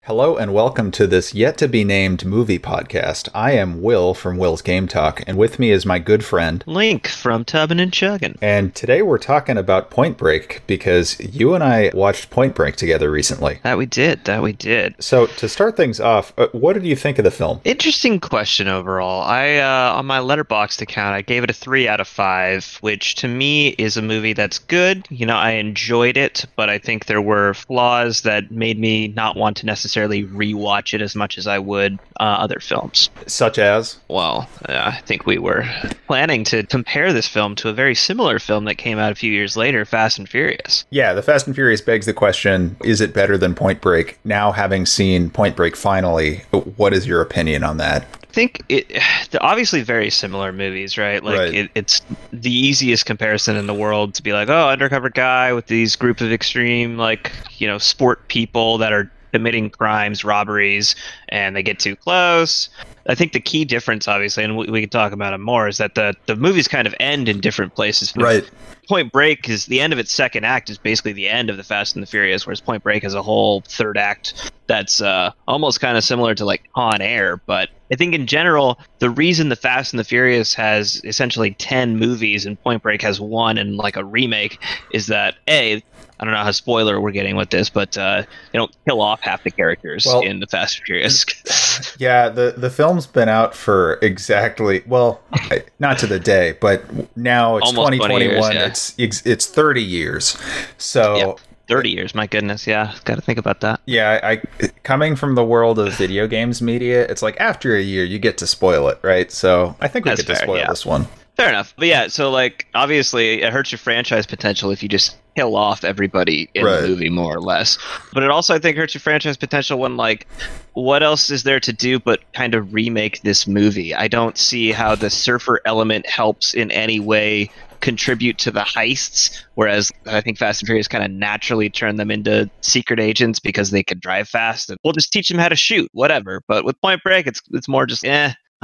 Hello and welcome to this yet-to-be-named movie podcast. I am Will from Will's Game Talk, and with me is my good friend Link from Tubbin and Chuggin. And today we're talking about Point Break, because you and I watched Point Break together recently. That we did. So, to start things off, what did you think of the film? Interesting question overall. On my Letterboxd account, I gave it a 3 out of 5, which to me is a movie that's good. You know, I enjoyed it, but I think there were flaws that made me not want to necessarily rewatch it as much as I would other films. Such as? Well, I think we were planning to compare this film to a very similar film that came out a few years later, Fast and Furious. Yeah, the Fast and Furious begs the question, is it better than Point Break? Now, having seen Point Break finally, what is your opinion on that? I think they're obviously very similar movies, right? Like, right. It's the easiest comparison in the world to be like, oh, undercover guy with these group of extreme, sport people that are committing crimes, robberies, and they get too close. I think the key difference, obviously, and we can talk about it more, is that the movies kind of end in different places. Right. Point Break is the end of its second act is basically the end of the Fast and the Furious, whereas Point Break has a whole third act that's almost kind of similar to like Con Air. But I think in general, the reason the Fast and the Furious has essentially 10 movies and Point Break has one and like a remake is that I don't know how spoiler we're getting with this, but they don't kill off half the characters in the Fast and Furious. Yeah, the film's been out for exactly, not to the day, but now it's almost 2021. Years, yeah. It's 30 years. So yep, 30 years, my goodness. Yeah, got to think about that. Yeah, I coming from the world of video games media, it's like after a year you get to spoil it, right? So I think we get to spoil this one. Fair enough. But yeah, so like obviously it hurts your franchise potential if you just kill off everybody in the movie, more or less. But it also, I think, hurts your franchise potential when, like, what else is there to do but kind of remake this movie? I don't see how the surfer element helps in any way contribute to the heists, whereas I think Fast and Furious kind of naturally turn them into secret agents because they can drive fast, and we'll just teach them how to shoot, whatever. But with Point Break, it's more just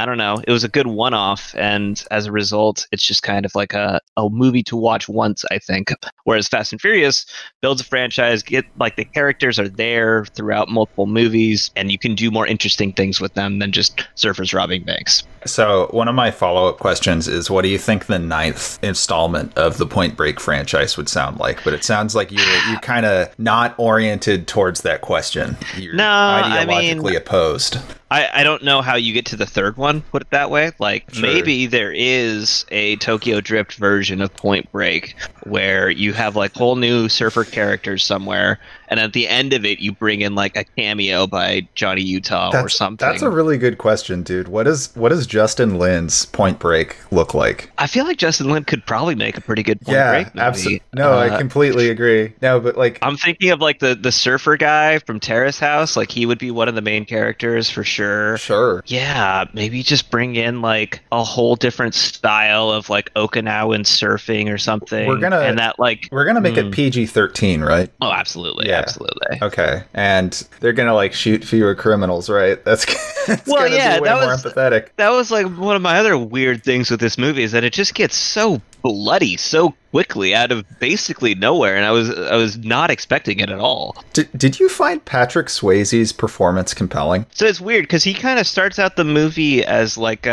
I don't know. It was a good one-off, and as a result, it's just kind of like a movie to watch once, I think. Whereas Fast and Furious builds a franchise, the characters are there throughout multiple movies, and you can do more interesting things with them than just surfers robbing banks. So one of my follow-up questions is, what do you think the 9th installment of the Point Break franchise would sound like? But it sounds like you're kind of not oriented towards that question. You're ideologically opposed. I don't know how you get to the third one, put it that way. Like, maybe there is a Tokyo Drift version of Point Break where you have like whole new surfer characters somewhere, and at the end of it you bring in like a cameo by Johnny Utah or something. That's a really good question, dude. What does Justin Lin's Point Break look like? I feel like Justin Lin could probably make a pretty good Point Break movie. Absolutely. No, I completely agree. No, but like, I'm thinking of like the surfer guy from Terrace House. Like, he would be one of the main characters for sure. Sure. Yeah, maybe just bring in like a whole different style of like Okinawan surfing or something. We're gonna make it PG-13, right? Oh, absolutely. Yeah. Absolutely. Okay. And they're gonna like shoot fewer criminals, right? That's gonna be way more empathetic. That was like one of my other weird things with this movie, is that it just gets so bloody so quickly out of basically nowhere, and I was not expecting it at all. Did you find Patrick Swayze's performance compelling? So it's weird because he kind of starts out the movie as like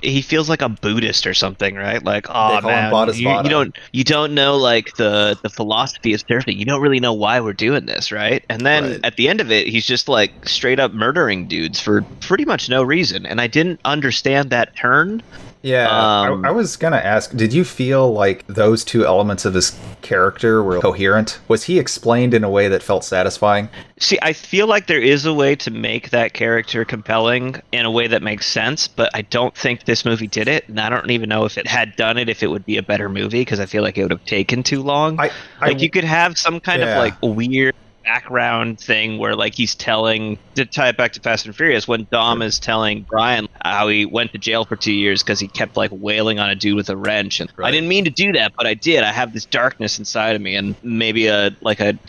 he feels like a Buddhist or something, right? Like, oh man, you don't know like the philosophy of surfing. You don't really know why we're doing this, right? And then at the end of it, he's just like straight up murdering dudes for pretty much no reason, and I didn't understand that turn. Yeah, I was gonna ask, did you feel like those two elements of his character were coherent? Was he explained in a way that felt satisfying? See, I feel like there is a way to make that character compelling in a way that makes sense, but I don't think this movie did it, and I don't even know if it had done it, if it would be a better movie, because I feel like it would have taken too long. You could have some kind of like weird background thing where like he's telling, to tie it back to Fast and Furious, when Dom is telling Brian how he went to jail for 2 years because he kept like wailing on a dude with a wrench, and I didn't mean to do that, but I did. I have this darkness inside of me, and maybe a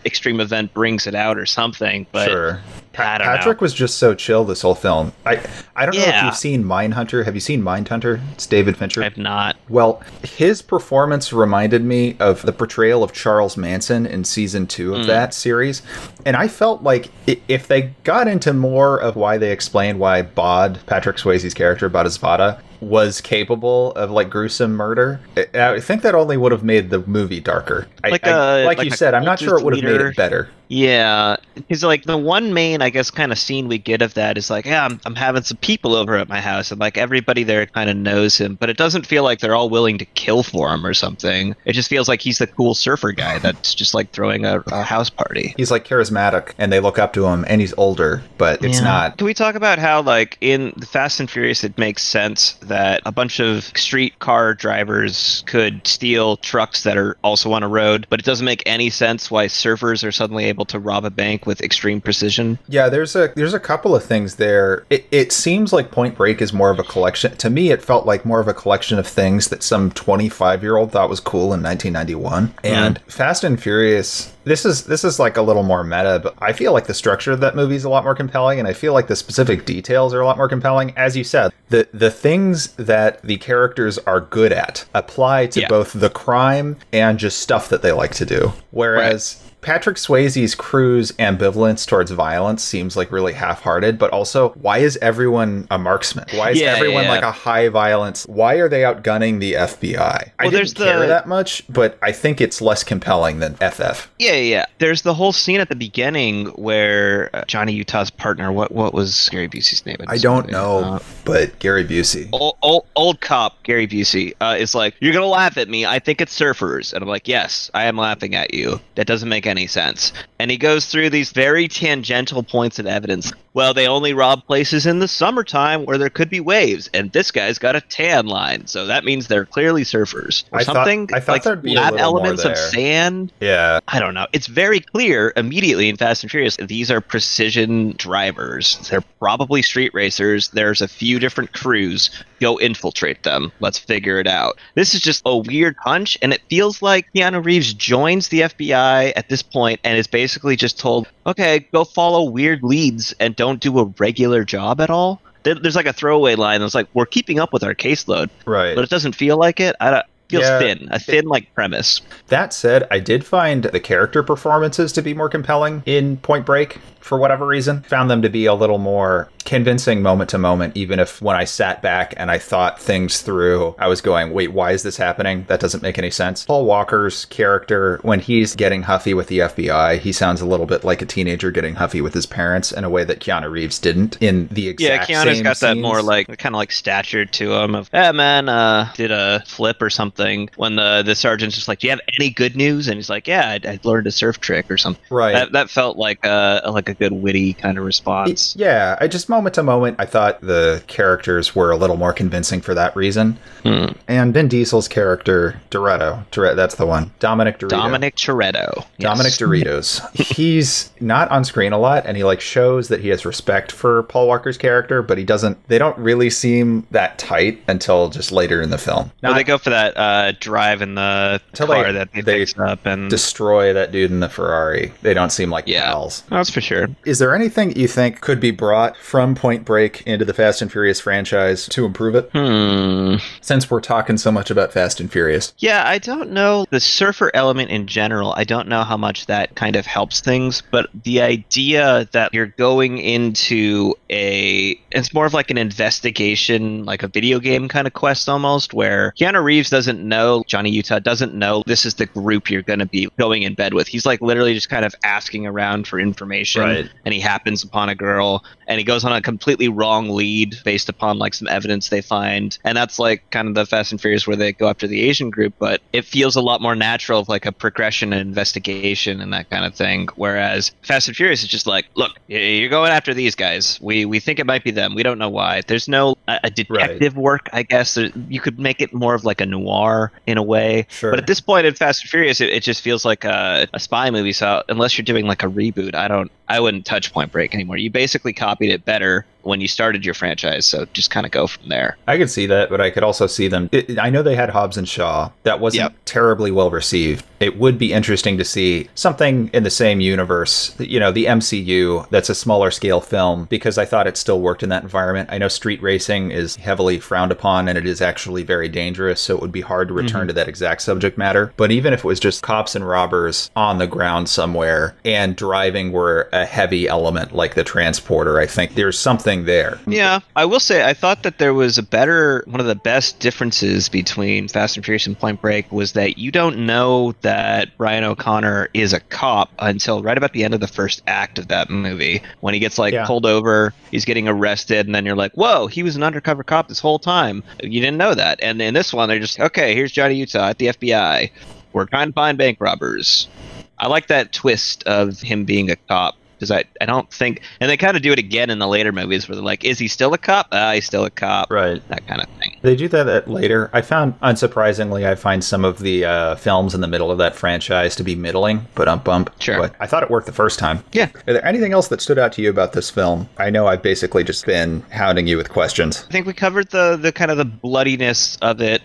extreme event brings it out or something. But I don't know. Patrick was just so chill this whole film. I don't know if you've seen Mindhunter. Have you seen Mindhunter? It's David Fincher. I have not. Well, his performance reminded me of the portrayal of Charles Manson in season 2 of that series. And I felt like if they got into more of why they explained why Patrick Swayze's character, Bodhisvata, was capable of like gruesome murder, I think that only would have made the movie darker. Like you said, I'm not sure it would have made it better. Yeah, because like the one main, I guess, kind of scene we get of that is like, yeah, I'm having some people over at my house, and like everybody there kind of knows him, but it doesn't feel like they're all willing to kill for him or something. It just feels like he's the cool surfer guy that's just like throwing a house party. He's like charismatic, and they look up to him, and he's older, but it's not. Can we talk about how like in the Fast and Furious, it makes sense that a bunch of street car drivers could steal trucks that are also on a road, but it doesn't make any sense why surfers are suddenly able to rob a bank with extreme precision? Yeah, there's a couple of things there. It seems like Point Break is more of a collection. To me, it felt like more of a collection of things that some 25-year-old thought was cool in 1991. And Fast and Furious, this is like a little more meta, but I feel like the structure of that movie is a lot more compelling, and I feel like the specific details are a lot more compelling. As you said, the things that the characters are good at apply to both the crime and just stuff that they like to do. Whereas Patrick Swayze's crew's ambivalence towards violence seems like really half-hearted, but also, why is everyone a marksman? Why is everyone like a high violence? Why are they outgunning the FBI? I didn't care that much, but I think it's less compelling than FF. Yeah. There's the whole scene at the beginning where Johnny Utah's partner, what was Gary Busey's name? I don't know, but Gary Busey. Old cop Gary Busey is like, you're going to laugh at me. I think it's surfers. And I'm like, yes, I am laughing at you. That doesn't make any sense. And he goes through these very tangential points of evidence. Well, they only rob places in the summertime where there could be waves, and this guy's got a tan line, so that means they're clearly surfers or something. I thought like there'd be lab a little elements more of there. sand. Yeah, I don't know. It's very clear immediately in Fast and Furious these are precision drivers. They're probably street racers. There's a few different crews. Go infiltrate them. Let's figure it out. This is just a weird hunch, and it feels like Keanu Reeves joins the FBI at this point and is basically just told, okay, go follow weird leads and don't do a regular job at all. There's like a throwaway line that's like, we're keeping up with our caseload. Right. But it doesn't feel like it. Feels thin like premise. That said, I did find the character performances to be more compelling in Point Break for whatever reason. Found them to be a little more convincing moment to moment, even if when I sat back and I thought things through, I was going, wait, why is this happening? That doesn't make any sense. Paul Walker's character, when he's getting huffy with the FBI, he sounds a little bit like a teenager getting huffy with his parents in a way that Keanu Reeves didn't in the exact same Keanu's got that scenes. more like kind of like stature to him of, hey man, did a flip or something, when the sergeant's just like, do you have any good news? And he's like, yeah, I learned a surf trick or something. Right. That felt like a good witty kind of response. Yeah, I just moment to moment, I thought the characters were a little more convincing for that reason. And Vin Diesel's character, Toretto, that's the one. Dominic Toretto. Yes. Dominic Doritos. He's not on screen a lot, and he like shows that he has respect for Paul Walker's character, but they don't really seem that tight until just later in the film. Well, they go for that drive in the car that they fix up and destroy that dude in the Ferrari. They don't seem like pals. That's for sure. Is there anything you think could be brought from Point Break into the Fast and Furious franchise to improve it? Since we're talking so much about Fast and Furious. Yeah, I don't know. The surfer element in general, I don't know how much that kind of helps things, but the idea that you're going into it's more of like an investigation, like a video game kind of quest almost, where Keanu Reeves doesn't know, Johnny Utah doesn't know this is the group you're going to be going in bed with. He's like literally just kind of asking around for information, and he happens upon a girl, and he goes on a completely wrong lead based upon like some evidence they find, and that's like kind of the Fast and Furious where they go after the Asian group, but it feels a lot more natural of like a progression and investigation and that kind of thing, whereas Fast and Furious is just like, look, you're going after these guys, we think it might be them, we don't know why. There's no a detective work, I guess. You could make it more of like a noir in a way, but at this point in Fast and Furious it just feels like a spy movie, so unless you're doing like a reboot, I wouldn't touch Point Break anymore. You basically copied it better when you started your franchise. So just kind of go from there. I could see that, but I could also see them. I know they had Hobbs and Shaw. That wasn't terribly well received. It would be interesting to see something in the same universe, the MCU, that's a smaller scale film, because I thought it still worked in that environment. I know street racing is heavily frowned upon and it is actually very dangerous, so it would be hard to return to that exact subject matter. But even if it was just cops and robbers on the ground somewhere and driving were a heavy element like the transporter, I think there's something there. Yeah, I will say I thought that there was one of the best differences between Fast and Furious and Point Break was that you don't know that Brian O'Connor is a cop until right about the end of the first act of that movie, when he gets pulled over, he's getting arrested, and then you're like, whoa, he was an undercover cop this whole time. You didn't know that. And in this one, they're just, okay, here's Johnny Utah at the FBI. We're trying to find bank robbers. I like that twist of him being a cop, because I don't think, and they kind of do it again in the later movies where they're like, is he still a cop? He's still a cop. Right. That kind of thing. They do that later. I find some of the films in the middle of that franchise to be middling, but Sure. But I thought it worked the first time. Yeah. Are there anything else that stood out to you about this film? I know I've basically just been hounding you with questions. I think we covered the kind of the bloodiness of it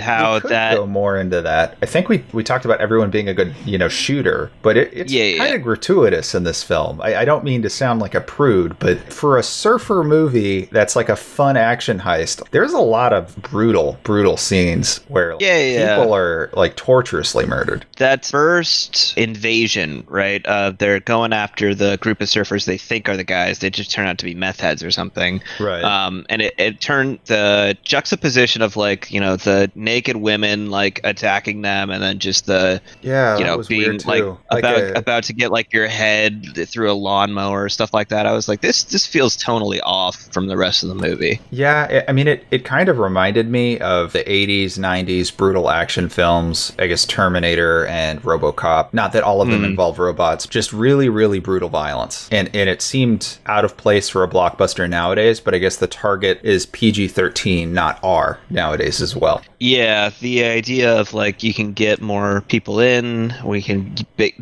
how we could go more into that. I think we talked about everyone being a good, shooter, but it's kind of gratuitous in this film. I don't mean to sound like a prude, but for a surfer movie that's like a fun action heist, there's a lot of brutal scenes where people are like torturously murdered. That first invasion, right? They're going after the group of surfers they think are the guys. They just turn out to be meth heads or something. Right. And it turned the juxtaposition of the naked women attacking them, and then just the being about to get your head through a lawnmower or stuff like that. I was like, this feels tonally off from the rest of the movie. Yeah, I mean, it kind of reminded me of the 80s, 90s brutal action films, I guess Terminator and RoboCop. Not that all of them involve robots, just really, really brutal violence. And it seemed out of place for a blockbuster nowadays, but I guess the target is PG-13, not R nowadays as well. Yeah, the idea of you can get more people in, we can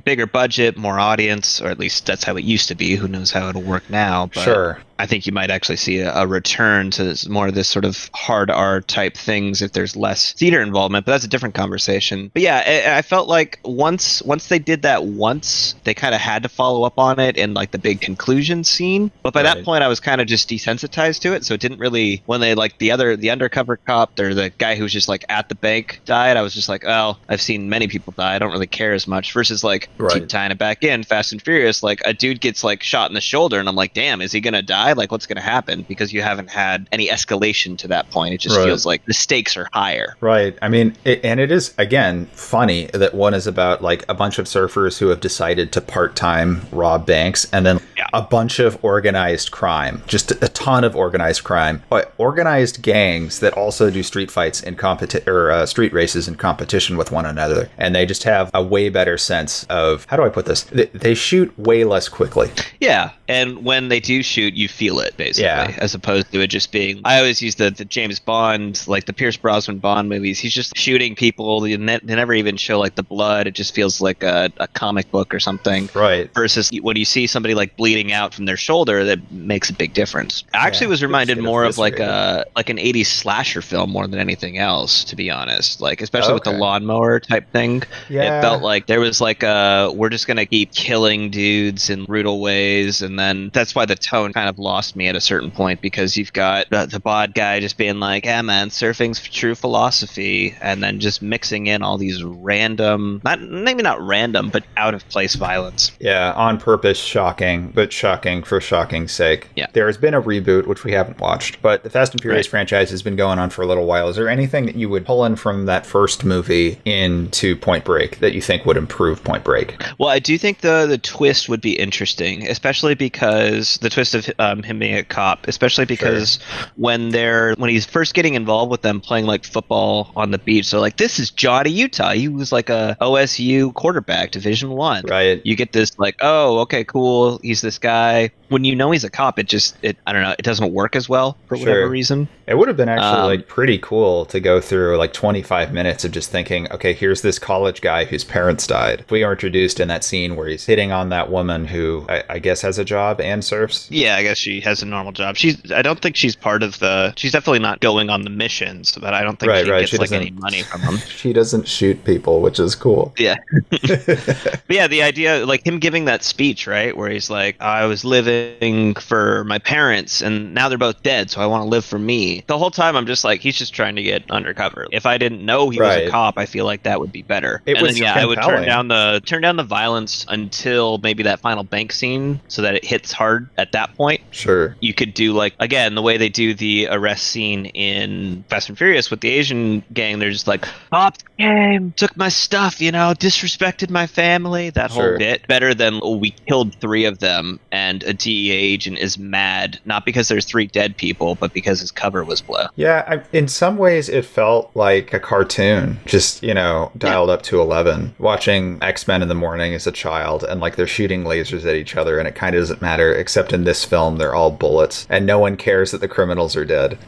bigger budget, more audience, or at least that's how it used to be. Who knows how it'll work now? But sure. I think you might actually see a return to more of this sort of hard R type things if there's less theater involvement, but that's a different conversation. But yeah, I felt like once they did that they kind of had to follow up on it in the big conclusion scene. But by that point, I was kind of just desensitized to it, so it didn't really, when they the undercover cop or the guy who was just at the bank died, I was just like, oh, I've seen many people die, I don't really care as much, versus keep tying it back in Fast and Furious, a dude gets shot in the shoulder and I'm like, damn, is he gonna die? What's going to happen? Because you haven't had any escalation to that point. It just feels like the stakes are higher. Right. I mean, it is, again, funny that one is about a bunch of surfers who have decided to part-time rob banks, and then a bunch of organized crime, just a ton of organized crime, but organized gangs that also do street fights in street races in competition with one another. And they just have a way better sense of, how do I put this? They shoot way less quickly. Yeah. And when they do shoot, you feel it, basically, as opposed to it just being, I always use the James Bond, the Pierce Brosnan Bond movies. He's just shooting people. They never even show the blood. It just feels like a comic book or something. Right. Versus when you see somebody bleeding out from their shoulder, that makes a big difference. I actually was reminded more of an 80s slasher film more than anything else, to be honest. Especially with the lawnmower type thing. Yeah. It felt like there was we're just gonna keep killing dudes in brutal ways, and then that's why the tone kind of lost me at a certain point, because you've got the bod guy just being like, yeah, man, surfing's true philosophy, and then just mixing in all these random, maybe not random, but out of place violence. Yeah, on purpose shocking, but shocking for shocking's sake. Yeah. There has been a reboot, which we haven't watched, but the Fast and Furious franchise has been going on for a little while. Is there anything that you would pull in from that first movie into Point Break that you think would improve Point Break? Well, I do think the twist would be interesting, especially because the twist of him being a cop, especially because when he's first getting involved with them playing football on the beach, so this is Johnny Utah. He was a OSU quarterback, Division I. Right. You get this oh, okay, cool. He's this guy. When you know he's a cop, I don't know, it doesn't work as well for whatever reason. It would have been actually pretty cool to go through 25 minutes of just thinking, okay, here's this college guy whose parents died. We are introduced in that scene where he's hitting on that woman who I guess has a job and surfs. Yeah, I guess guess she has a normal job. I don't think she's part of the. She's definitely not going on the missions, but I don't think she gets like any money from them. She doesn't shoot people, which is cool. Yeah. But yeah, the idea, like him giving that speech, right, where he's like, I was living for my parents and now they're both dead, so I want to live for me. The whole time I'm just like, he's just trying to get undercover. If I didn't know he was a cop, I feel like that would be better. I would turn down the violence until maybe that final bank scene so that it hits hard at that point. Sure. You could do like, again, the way they do the arrest scene in Fast and Furious with the Asian gang, they're just like, cops came, took my stuff, disrespected my family, that whole bit. Better than, we killed 3 of them and a DEA agent is mad, not because there's 3 dead people, but because his cover was blown. Yeah, in some ways it felt like a cartoon, just, dialed up to 11. Watching X-Men in the morning as a child, and like they're shooting lasers at each other, and it kind of doesn't matter, except in this film, they're all bullets, and no one cares that the criminals are dead.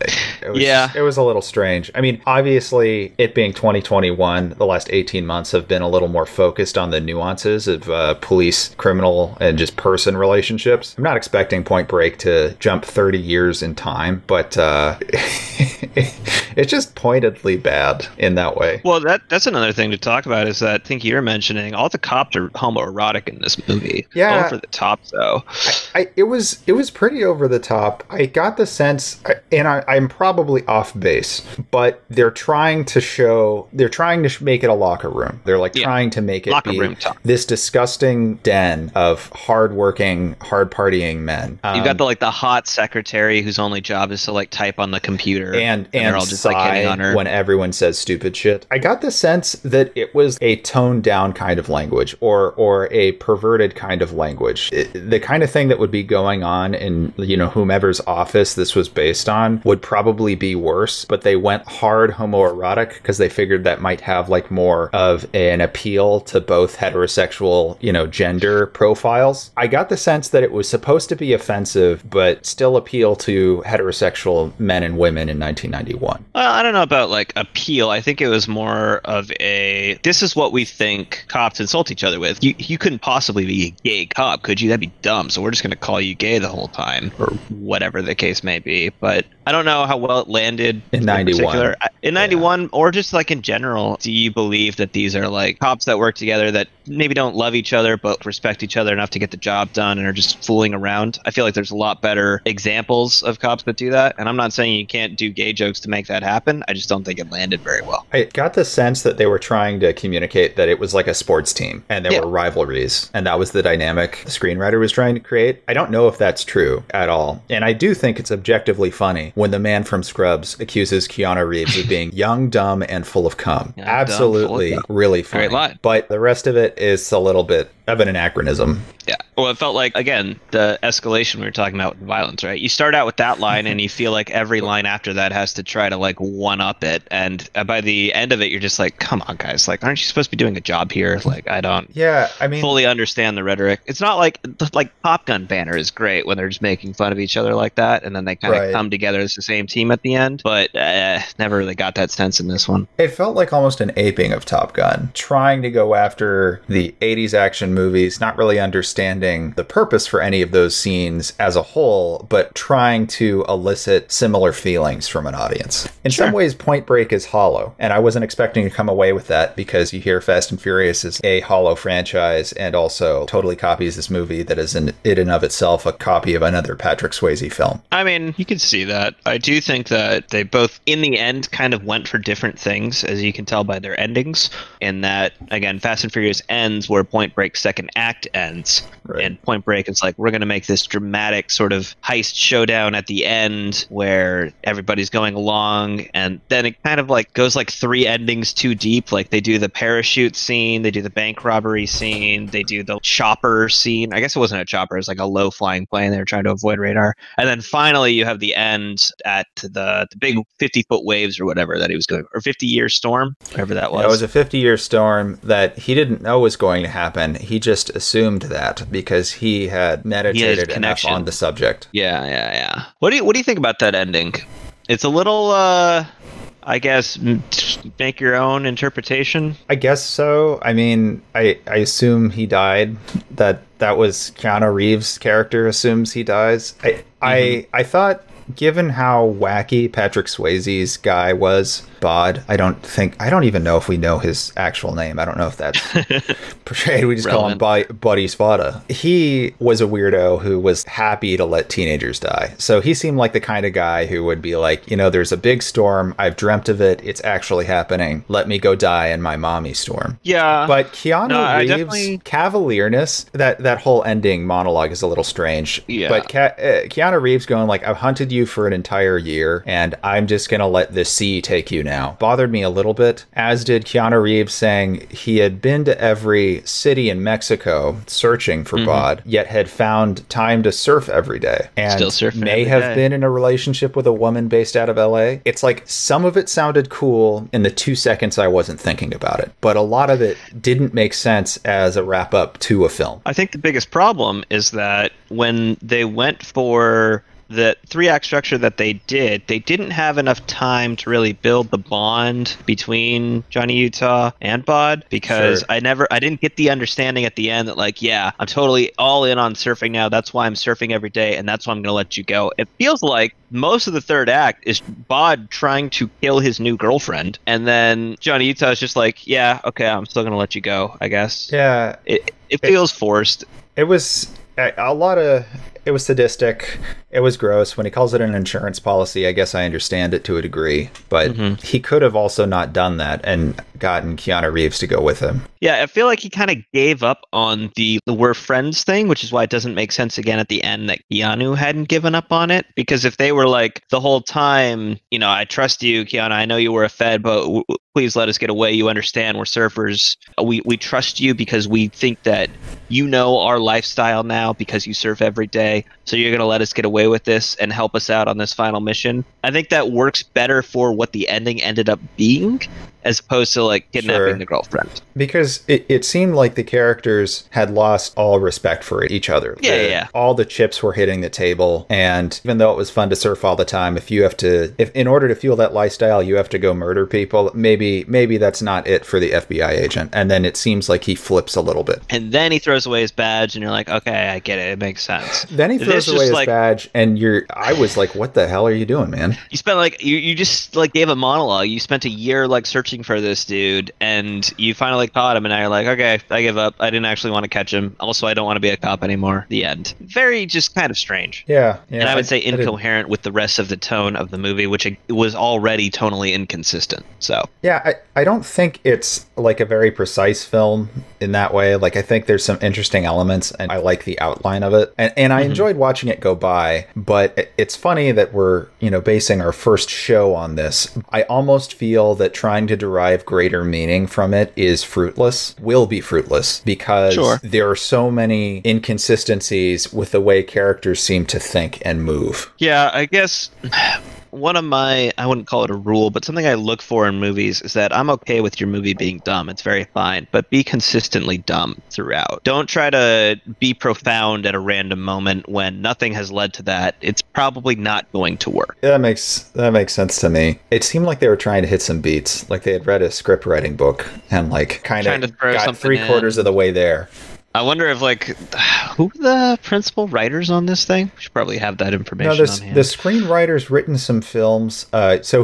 It was a little strange. I mean, obviously, it being 2021, the last 18 months have been a little more focused on the nuances of police, criminal, and just person relationships. I'm not expecting Point Break to jump 30 years in time, but it's just pointedly bad in that way. Well, that's another thing to talk about, is that I think you're mentioning all the cops are homoerotic in this movie. Yeah. Over the top, though. It was pretty over the top. I got the sense, and I'm probably off base, but they're trying to make it a locker room. They're like trying to make it locker be this disgusting den of hard-working, hard-partying men. You've got the hot secretary whose only job is to like type on the computer, and they're all just like hitting on her when everyone says stupid shit. I got the sense that it was a toned down kind of language, or a perverted kind of language. The kind of thing that would be going on in whomever's office this was based on would probably be worse, but they went hard homoerotic because they figured that might have like more of an appeal to both heterosexual gender profiles. I got the sense that it was supposed to be offensive but still appeal to heterosexual men and women in 1991. Well, I don't know about like appeal. I think it was more of this is what we think cops insult each other with. You couldn't possibly be a gay cop, could you? That'd be dumb. So we're just going to call you gay the whole time, or whatever the case may be. But I don't know how well it landed in 91. In 91, or just like in general. Do you believe that these are like cops that work together that maybe don't love each other but respect each other enough to get the job done and are just fooling around? I feel like there's a lot better examples of cops that do that. And I'm not saying you can't do gay jokes to make that happen. I just don't think it landed very well. I got the sense that they were trying to communicate that it was like a sports team and there were rivalries, and that was the dynamic the screenwriter was trying to create. I don't know if that's true at all. And I do think it's objectively funny when the man from Scrubs accuses Keanu Reeves of being young, dumb, and full of cum. Absolutely, really funny. Great line. But the rest of it is a little bit of an anachronism. Yeah. Well, it felt like, again, the escalation we were talking about with violence, right? You start out with that line and you feel like every line after that has to try to like one up it. And by the end of it, you're just like, come on, guys. Like, aren't you supposed to be doing a job here? Like, I don't fully understand the rhetoric. It's not like Top Gun banner is great when they're just making fun of each other like that. And then they kind of come together as the same team at the end. But never really got that sense in this one. It felt like almost an aping of Top Gun, trying to go after the 80s action movies, not really understanding the purpose for any of those scenes as a whole, but trying to elicit similar feelings from an audience. In some ways, Point Break is hollow, and I wasn't expecting to come away with that, because you hear Fast and Furious is a hollow franchise and also totally copies this movie that is in and of itself a copy of another Patrick Swayze film. I mean, you can see that. I do think that they both, in the end, kind of went for different things, as you can tell by their endings, in that, again, Fast and Furious ends where Point Break's second act ends. Right. And Point Break is like, we're going to make this dramatic sort of heist showdown at the end where everybody's going along, and then it kind of like goes like 3 endings too deep. Like they do the parachute scene, they do the bank robbery scene, they do the chopper scene. I guess it wasn't a chopper, it was like a low flying plane. They were trying to avoid radar. And then finally you have the end at the big 50-foot waves or whatever that he was going, or 50-year storm, whatever that was. It was a 50-year storm that he didn't know was going to happen. He just assumed that because he had meditated enough on the subject. Yeah. What do you think about that ending? It's a little I guess make your own interpretation. I guess so. I mean, I assume he died. That was Keanu Reeves' character assumes he dies. I thought, given how wacky Patrick Swayze's guy was, Bod, I don't even know if we know his actual name. I don't know if that's portrayed. We just Relevant. call him Buddy Spada. He was a weirdo who was happy to let teenagers die. So he seemed like the kind of guy who would be like, there's a big storm. I've dreamt of it. It's actually happening. Let me go die in my mommy storm. Yeah. But Keanu Reeves' cavalierness, that whole ending monologue is a little strange. Yeah. But Keanu Reeves going like, I've hunted you for an entire year and I'm just going to let the sea take you now, bothered me a little bit, as did Keanu Reeves saying he had been to every city in Mexico searching for Bod, yet had found time to surf every day. And still surfing may every have day. been in a relationship with a woman based out of LA. It's like some of it sounded cool in the 2 seconds I wasn't thinking about it, but a lot of it didn't make sense as a wrap up to a film. I think the biggest problem is that when they went for the 3-act structure that they didn't have enough time to really build the bond between Johnny Utah and Bod, because Sure. I didn't get the understanding at the end that like, yeah, I'm totally all in on surfing now. That's why I'm surfing every day, and that's why I'm going to let you go. It feels like most of the 3rd act is Bod trying to kill his new girlfriend, and then Johnny Utah is just like, yeah, okay, I'm still going to let you go, I guess. Yeah. It feels forced. It was it was sadistic. It was gross. When he calls it an insurance policy, I guess I understand it to a degree, but he could have also not done that and gotten Keanu Reeves to go with him. Yeah, I feel like he kind of gave up on the we're friends thing, which is why it doesn't make sense again at the end that Keanu hadn't given up on it. Because if they were like the whole time, I trust you, Keanu, I know you were a Fed, but please let us get away. You understand we're surfers. We trust you because we think that you know our lifestyle now because you surf every day. So you're going to let us get away with this and help us out on this final mission. I think that works better for what the ending ended up being, as opposed to like kidnapping the girlfriend. Because it seemed like the characters had lost all respect for each other. Yeah. All the chips were hitting the table, and even though it was fun to surf all the time, if in order to fuel that lifestyle, you have to go murder people, maybe that's not it for the FBI agent. And then it seems like he flips a little bit. And then he throws away his badge, and you're like, okay, I get it. It makes sense. Then he throws away his badge, and I was like, what the hell are you doing, man? You spent like you just like gave a monologue. You spent a year like searching for this dude, and you finally caught him, and now you're like, okay, I give up. I didn't actually want to catch him. Also, I don't want to be a cop anymore. The end. Very just kind of strange. Yeah. And I would say incoherent with the rest of the tone of the movie, which it was already tonally inconsistent. So yeah, I don't think it's like a very precise film in that way. Like, I think there's some interesting elements, and I like the outline of it, and I enjoyed watching it go by. But it's funny that we're basing our first show on this. I almost feel that trying to derive greater meaning from it will be fruitless, because there are so many inconsistencies with the way characters seem to think and move. Yeah, I guess one of my, I wouldn't call it a rule, but something I look for in movies is that I'm okay with your movie being dumb. It's very fine, but be consistently dumb throughout. Don't try to be profound at a random moment when nothing has led to that. It's probably not going to work. Yeah, that makes sense to me. It seemed like they were trying to hit some beats, like they had read a script writing book and like kind of got 3/4 of the way there. I wonder if, like, who are the principal writers on this thing? We should probably have that information on hand. The screenwriter's written some films. So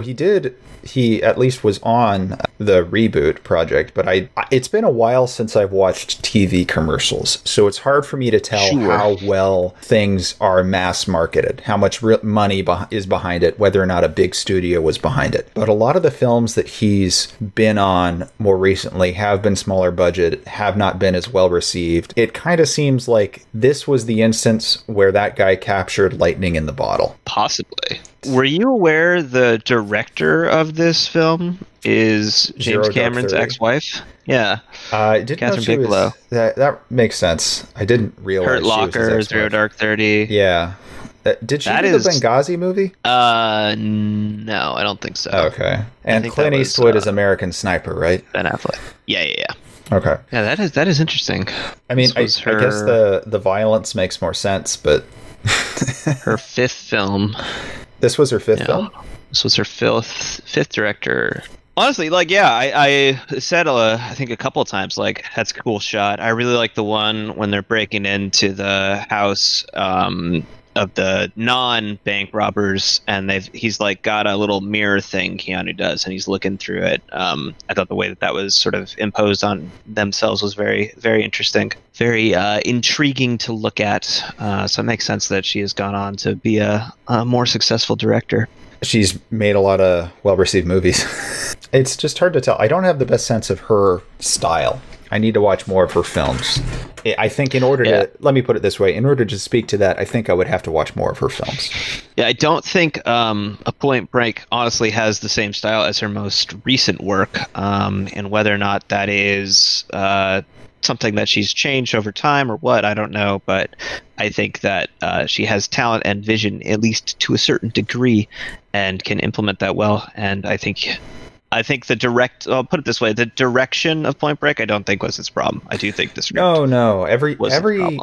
he at least was on the reboot project, but it's been a while since I've watched TV commercials, so it's hard for me to tell how well things are mass marketed, how much money is behind it, whether or not a big studio was behind it. But a lot of the films that he's been on more recently have been smaller budget, have not been as well received. It kind of seems like this was the instance where that guy captured lightning in the bottle. Possibly. Were you aware the director of this film is James Cameron's ex-wife? Yeah. I didn't know she was, that makes sense. I didn't realize Hurt Locker, Zero Dark 30. Yeah. Did she do the Benghazi movie? No, I don't think so. Okay. And Clint Eastwood is American Sniper, right? Ben Affleck. Yeah. Okay. Yeah, that is interesting. I mean, I guess the violence makes more sense, but her 5th film. This was her fifth film? This was her fifth director. Honestly, like, yeah, I said, I think a couple of times, like, that's a cool shot. I really like the one when they're breaking into the house of the non-bank robbers, and he's like got a little mirror thing Keanu does, and he's looking through it. I thought the way that was sort of imposed on themselves was very, very interesting, very intriguing to look at. So it makes sense that she has gone on to be a more successful director. She's made a lot of well-received movies. It's just hard to tell. I don't have the best sense of her style. I need to watch more of her films. I think in order to, let me put it this way, in order to speak to that, I think I would have to watch more of her films. Yeah, I don't think A Point Break honestly has the same style as her most recent work, and whether or not that is something that she's changed over time or what, I don't know, but I think that she has talent and vision, at least to a certain degree, and can implement that well, and I think I'll put it this way, the direction of Point Break, I don't think was its problem. I do think the script. No. Every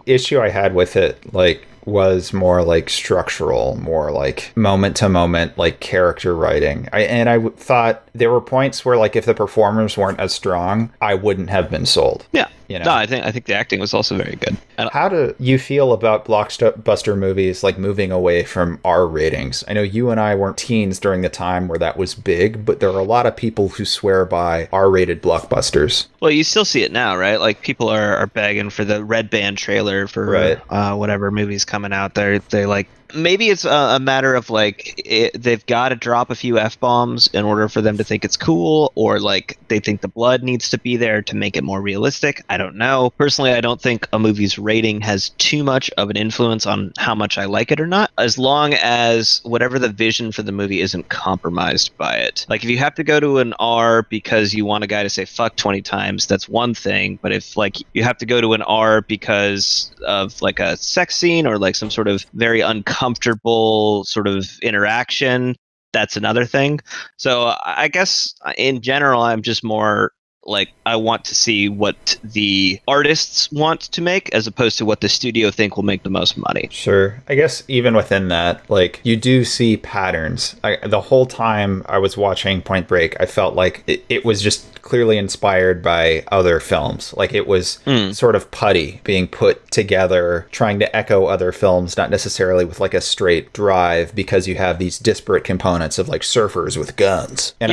issue I had with it, like, was more like structural, more like moment to moment, like character writing. I thought there were points where, like, if the performers weren't as strong, I wouldn't have been sold. Yeah. You know? No, I think the acting was also very good. How do you feel about blockbuster movies, like, moving away from R ratings? I know you and I weren't teens during the time where that was big, but there are a lot of people who swear by R-rated blockbusters. Well, you still see it now, right? Like, people are begging for the Red Band trailer for whatever movie's coming out. They like, maybe it's a matter of, like, they've got to drop a few F-bombs in order for them to think it's cool, or, like, they think the blood needs to be there to make it more realistic. I don't know. Personally, I don't think a movie's rating has too much of an influence on how much I like it or not, as long as whatever the vision for the movie isn't compromised by it. Like, if you have to go to an R because you want a guy to say fuck 20 times, that's one thing, but if, like, you have to go to an R because of, like, a sex scene or, like, some sort of very uncomfortable sort of interaction, that's another thing. So I guess in general, I'm just more like, I want to see what the artists want to make as opposed to what the studio think will make the most money. Sure. I guess even within that, like, you do see patterns. The whole time I was watching Point Break, I felt like it was just clearly inspired by other films. Like, it was sort of putty, being put together, trying to echo other films, not necessarily with, like, a straight drive, because you have these disparate components of, like, surfers with guns. And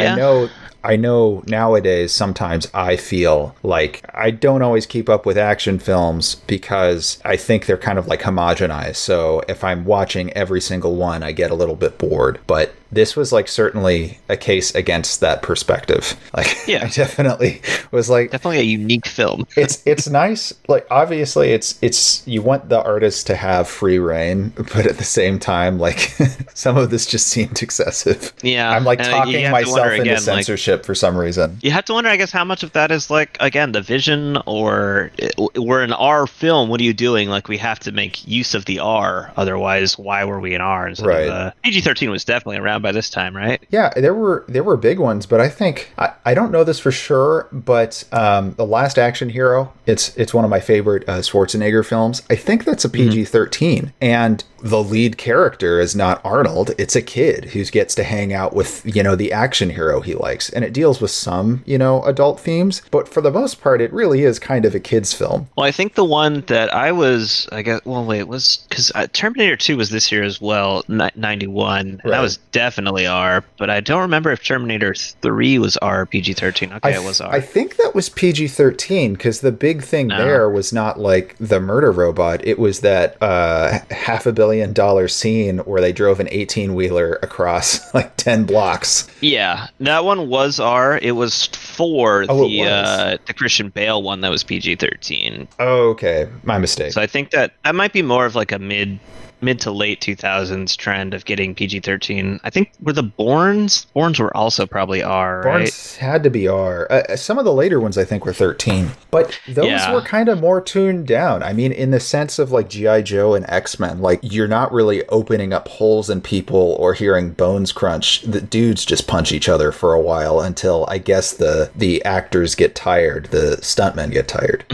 I know nowadays sometimes I feel like I don't always keep up with action films because I think they're kind of like homogenized. So if I'm watching every single one, I get a little bit bored. But this was, like, certainly a case against that perspective. Like, I definitely was like, definitely a unique film. it's nice. Like, obviously it's you want the artist to have free reign, but at the same time, like, some of this just seemed excessive. Yeah. I'm, like, talking myself into censorship for some reason. You have to wonder, I guess, how much of that is, like, again, the vision, or we're an R film. What are you doing? Like, we have to make use of the R. Otherwise, why were we in R? Instead of, PG-13 was definitely around by this time, right? Yeah, there were big ones, but I think I don't know this for sure, but The Last Action Hero, it's one of my favorite Schwarzenegger films. I think that's a PG-13, and the lead character is not Arnold. It's a kid who gets to hang out with, the action hero he likes, and it deals with some, adult themes, but for the most part, it really is kind of a kid's film. Well, I think the one that was because Terminator 2 was this year as well, 91, and that was definitely R, but I don't remember if Terminator 3 was R or PG-13. Okay, it was R. I think that was PG-13, because the big thing there was not, like, the murder robot. It was that $500 million scene where they drove an 18-wheeler across, like, 10 blocks. Yeah, that one was R. It was for the Christian Bale one that was PG-13. Oh, okay. My mistake. So I think that might be more of, like, a mid to late 2000s trend of getting PG-13. I think were the Bournes were also probably R, right? Bournes had to be R. Some of the later ones I think were 13, but those were kind of more tuned down. I mean, in the sense of, like, G.I. Joe and X-Men, like, you're not really opening up holes in people or hearing bones crunch. The dudes just punch each other for a while until, I guess, the actors get tired, the stuntmen get tired.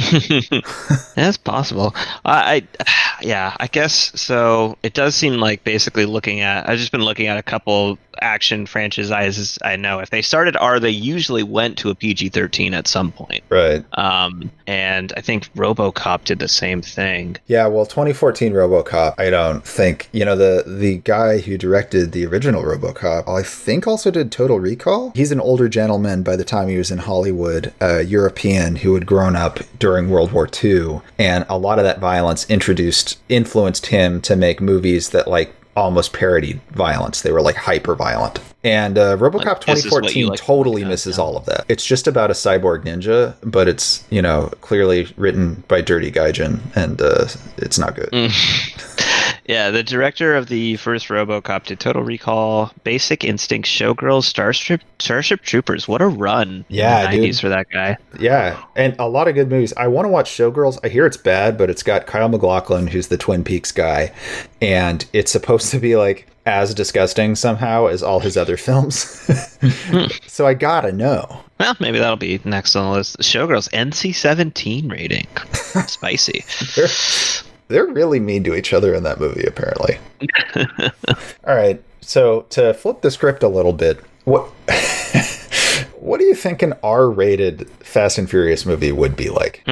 That's possible. I guess so. so it does seem like basically I've just been looking at a couple action franchises I know. If they started R, they usually went to a PG-13 at some point. Right. And I think RoboCop did the same thing. Yeah, well, 2014 RoboCop, I don't think, the guy who directed the original RoboCop, I think also did Total Recall. He's an older gentleman by the time he was in Hollywood, a European who had grown up during World War II, and a lot of that violence influenced him to make movies that almost parodied violence. They were hyper violent. And RoboCop 2014 totally misses all of that. It's just about a cyborg ninja, but it's, clearly written by Dirty Gaijin, and it's not good. Yeah, the director of the first RoboCop did Total Recall, Basic Instinct, Showgirls, Starship Troopers. What a run in the 90s for that guy. Yeah, and a lot of good movies. I want to watch Showgirls. I hear it's bad, but it's got Kyle MacLachlan, who's the Twin Peaks guy, and it's supposed to be as disgusting somehow as all his other films. So I gotta know. Well, maybe that'll be next on the list. Showgirls, NC-17 rating. Spicy. They're really mean to each other in that movie, apparently. All right, so to flip the script a little bit, what do you think an R-rated Fast and Furious movie would be like?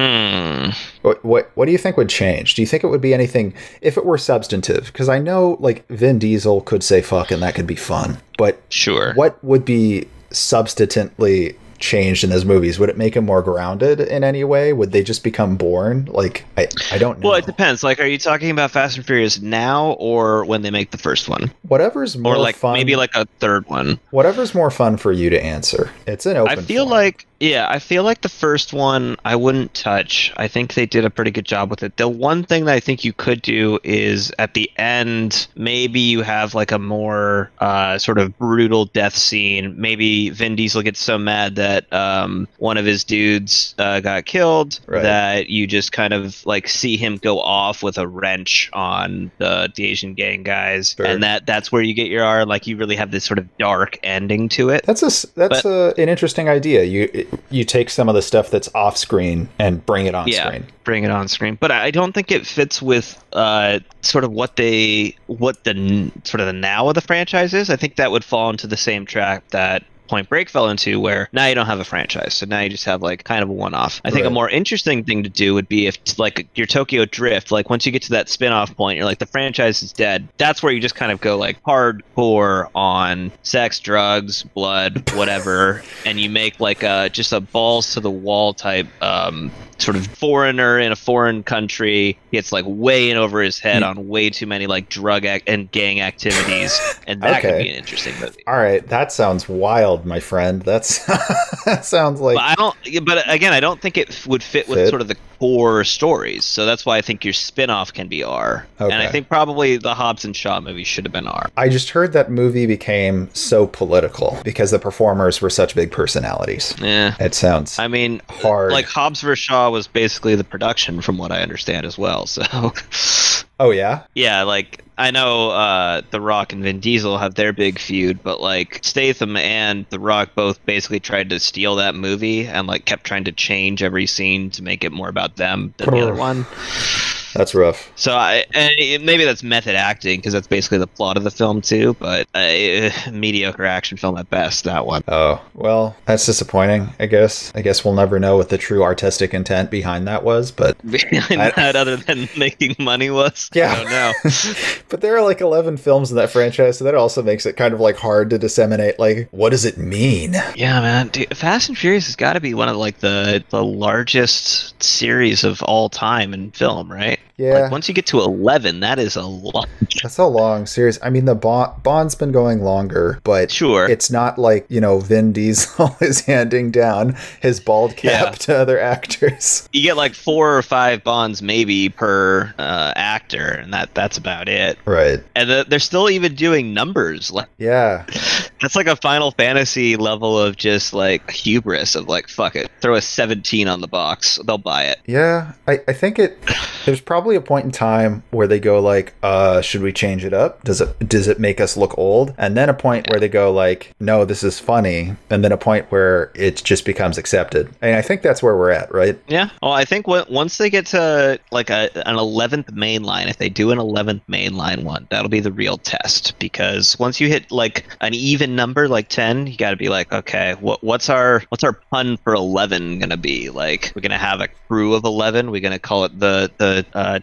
What do you think would change? Do you think it would be anything if it were substantive? Because I know Vin Diesel could say fuck and that could be fun, but sure, what would be substantively changed in those movies? Would it make them more grounded in any way? Would they just become boring? I don't know. Well, it depends. Are you talking about Fast and Furious now or when they make the first one? Whatever's more fun. Maybe a third one. Whatever's more fun for you to answer. It's an open forum. I feel like the first one I wouldn't touch. I think they did a pretty good job with it. The one thing that I think you could do is at the end, maybe you have a more sort of brutal death scene. Maybe Vin Diesel gets so mad that one of his dudes got killed, that you just kind of see him go off with a wrench on the Asian gang guys, and that's where you get your R. You really have this sort of dark ending to it. That's an interesting idea. You take some of the stuff that's off screen and bring it on screen. Bring it on screen. But I don't think it fits with sort of what the now of the franchise is. I think that would fall into the same trap that Point Break fell into, where now you don't have a franchise, so now you just have kind of a one-off. I think a more interesting thing to do would be if your Tokyo Drift, once you get to that spin-off point, you're the franchise is dead. That's where you just kind of go hardcore on sex, drugs, blood, whatever, and you make just a balls to the wall type sort of foreigner in a foreign country gets way in over his head on way too many drug and gang activities, and that could be an interesting movie. All right, that sounds wild, my friend. That sounds like. But again, I don't think it would fit with sort of the core stories. So that's why I think your spin-off can be R. Okay. And I think probably the Hobbs and Shaw movie should have been R. I just heard that movie became so political because the performers were such big personalities. Yeah, it sounds. I mean, hard. Hobbs vs. Shaw was basically the production, from what I understand as well. So. Oh yeah. Yeah, I know The Rock and Vin Diesel have their big feud, but Statham and The Rock both basically tried to steal that movie and kept trying to change every scene to make it more about them than the other one. That's rough. So maybe that's method acting, because that's basically the plot of the film too, but mediocre action film at best, that one. Oh, well, that's disappointing, I guess. I guess we'll never know what the true artistic intent behind that was, but... other than making money was? Yeah. I don't know. But there are 11 films in that franchise, so that also makes it kind of hard to disseminate, what does it mean? Yeah, man. Dude, Fast and Furious has got to be one of the largest series of all time in film, right? Yeah. Once you get to 11, that is a lot. That's a long series. I mean, the Bond's been going longer, but sure, it's not Vin Diesel is handing down his bald cap to other actors. You get 4 or 5 Bonds maybe per actor, and that's about it. Right. And they're still even doing numbers. Yeah. That's like a Final Fantasy level of just like hubris of like, fuck it, throw a 17 on the box, they'll buy it. Yeah, I think there's probably a point in time where they go like, should we change it up? Does it make us look old? And then a point where they go like, no, this is funny. And then a point where it just becomes accepted. And I think that's where we're at, right? Yeah. Well, I think once they get to like an 11th main line, if they do an 11th main line one, that'll be the real test. Because once you hit like an even number like 10, you got to be like, okay, what's our pun for 11 gonna be? Like, we're gonna have a crew of 11. We're gonna call it the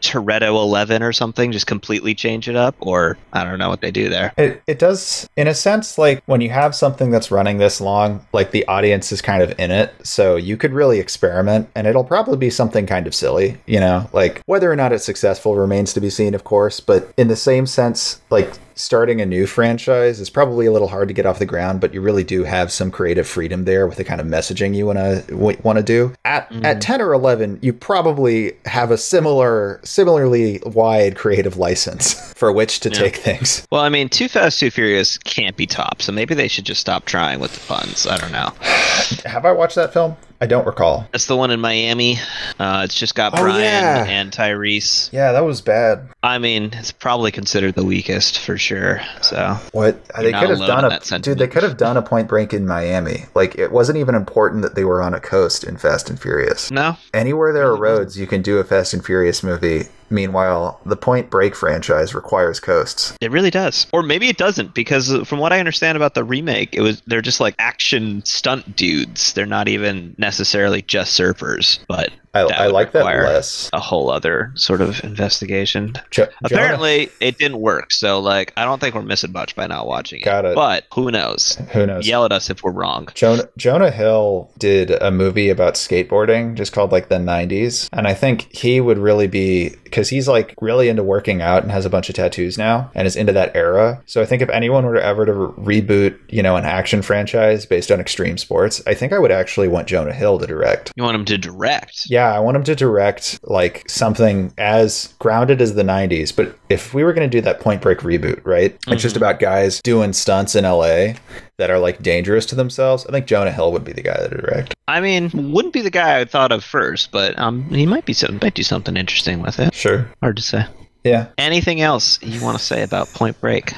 Toretto 11 or something. Just completely change it up, or I don't know what they do there. It does, in a sense, like when you have something that's running this long, like the audience is kind of in it, so you could really experiment, and it'll probably be something kind of silly, you know, like whether or not it's successful remains to be seen, of course, but in the same sense, like starting a new franchise is probably a little hard to get off the ground, but you really do have some creative freedom there with the kind of messaging you want to do. At 10 or 11, you probably have a similarly wide creative license for which to take things. Well, I mean, Too Fast, Too Furious can't be topped, so maybe they should just stop trying with the puns. I don't know. Have I watched that film? I don't recall. It's the one in Miami. It's just got Brian and Tyrese. Yeah, that was bad. I mean, it's probably considered the weakest for sure. So what they could have done they could have done a Point Break in Miami. Like, it wasn't even important that they were on a coast in Fast and Furious. No. Anywhere there are roads, you can do a Fast and Furious movie. Meanwhile, the Point Break franchise requires coasts. It really does. Or maybe it doesn't, because from what I understand about the remake, they're just like action stunt dudes. They're not even necessarily just surfers, but I like that less. A whole other sort of investigation. Apparently, it didn't work, so like I don't think we're missing much by not watching it. Got it. But who knows? Who knows? Yell at us if we're wrong. Jonah Hill did a movie about skateboarding, just called like the 90s, and I think he would really be, because he's like really into working out and has a bunch of tattoos now and is into that era. So I think if anyone were ever to reboot, you know, an action franchise based on extreme sports, I think I would actually want Jonah Hill to direct. You want him to direct? Yeah, I want him to direct like something as grounded as the 90s. But if we were going to do that Point Break reboot, right? It's just about guys doing stunts in LA that are like dangerous to themselves. I think Jonah Hill would be the guy to direct. I mean, wouldn't be the guy I thought of first, but he might do something interesting with it. Sure. Hard to say. Yeah. Anything else you want to say about Point Break?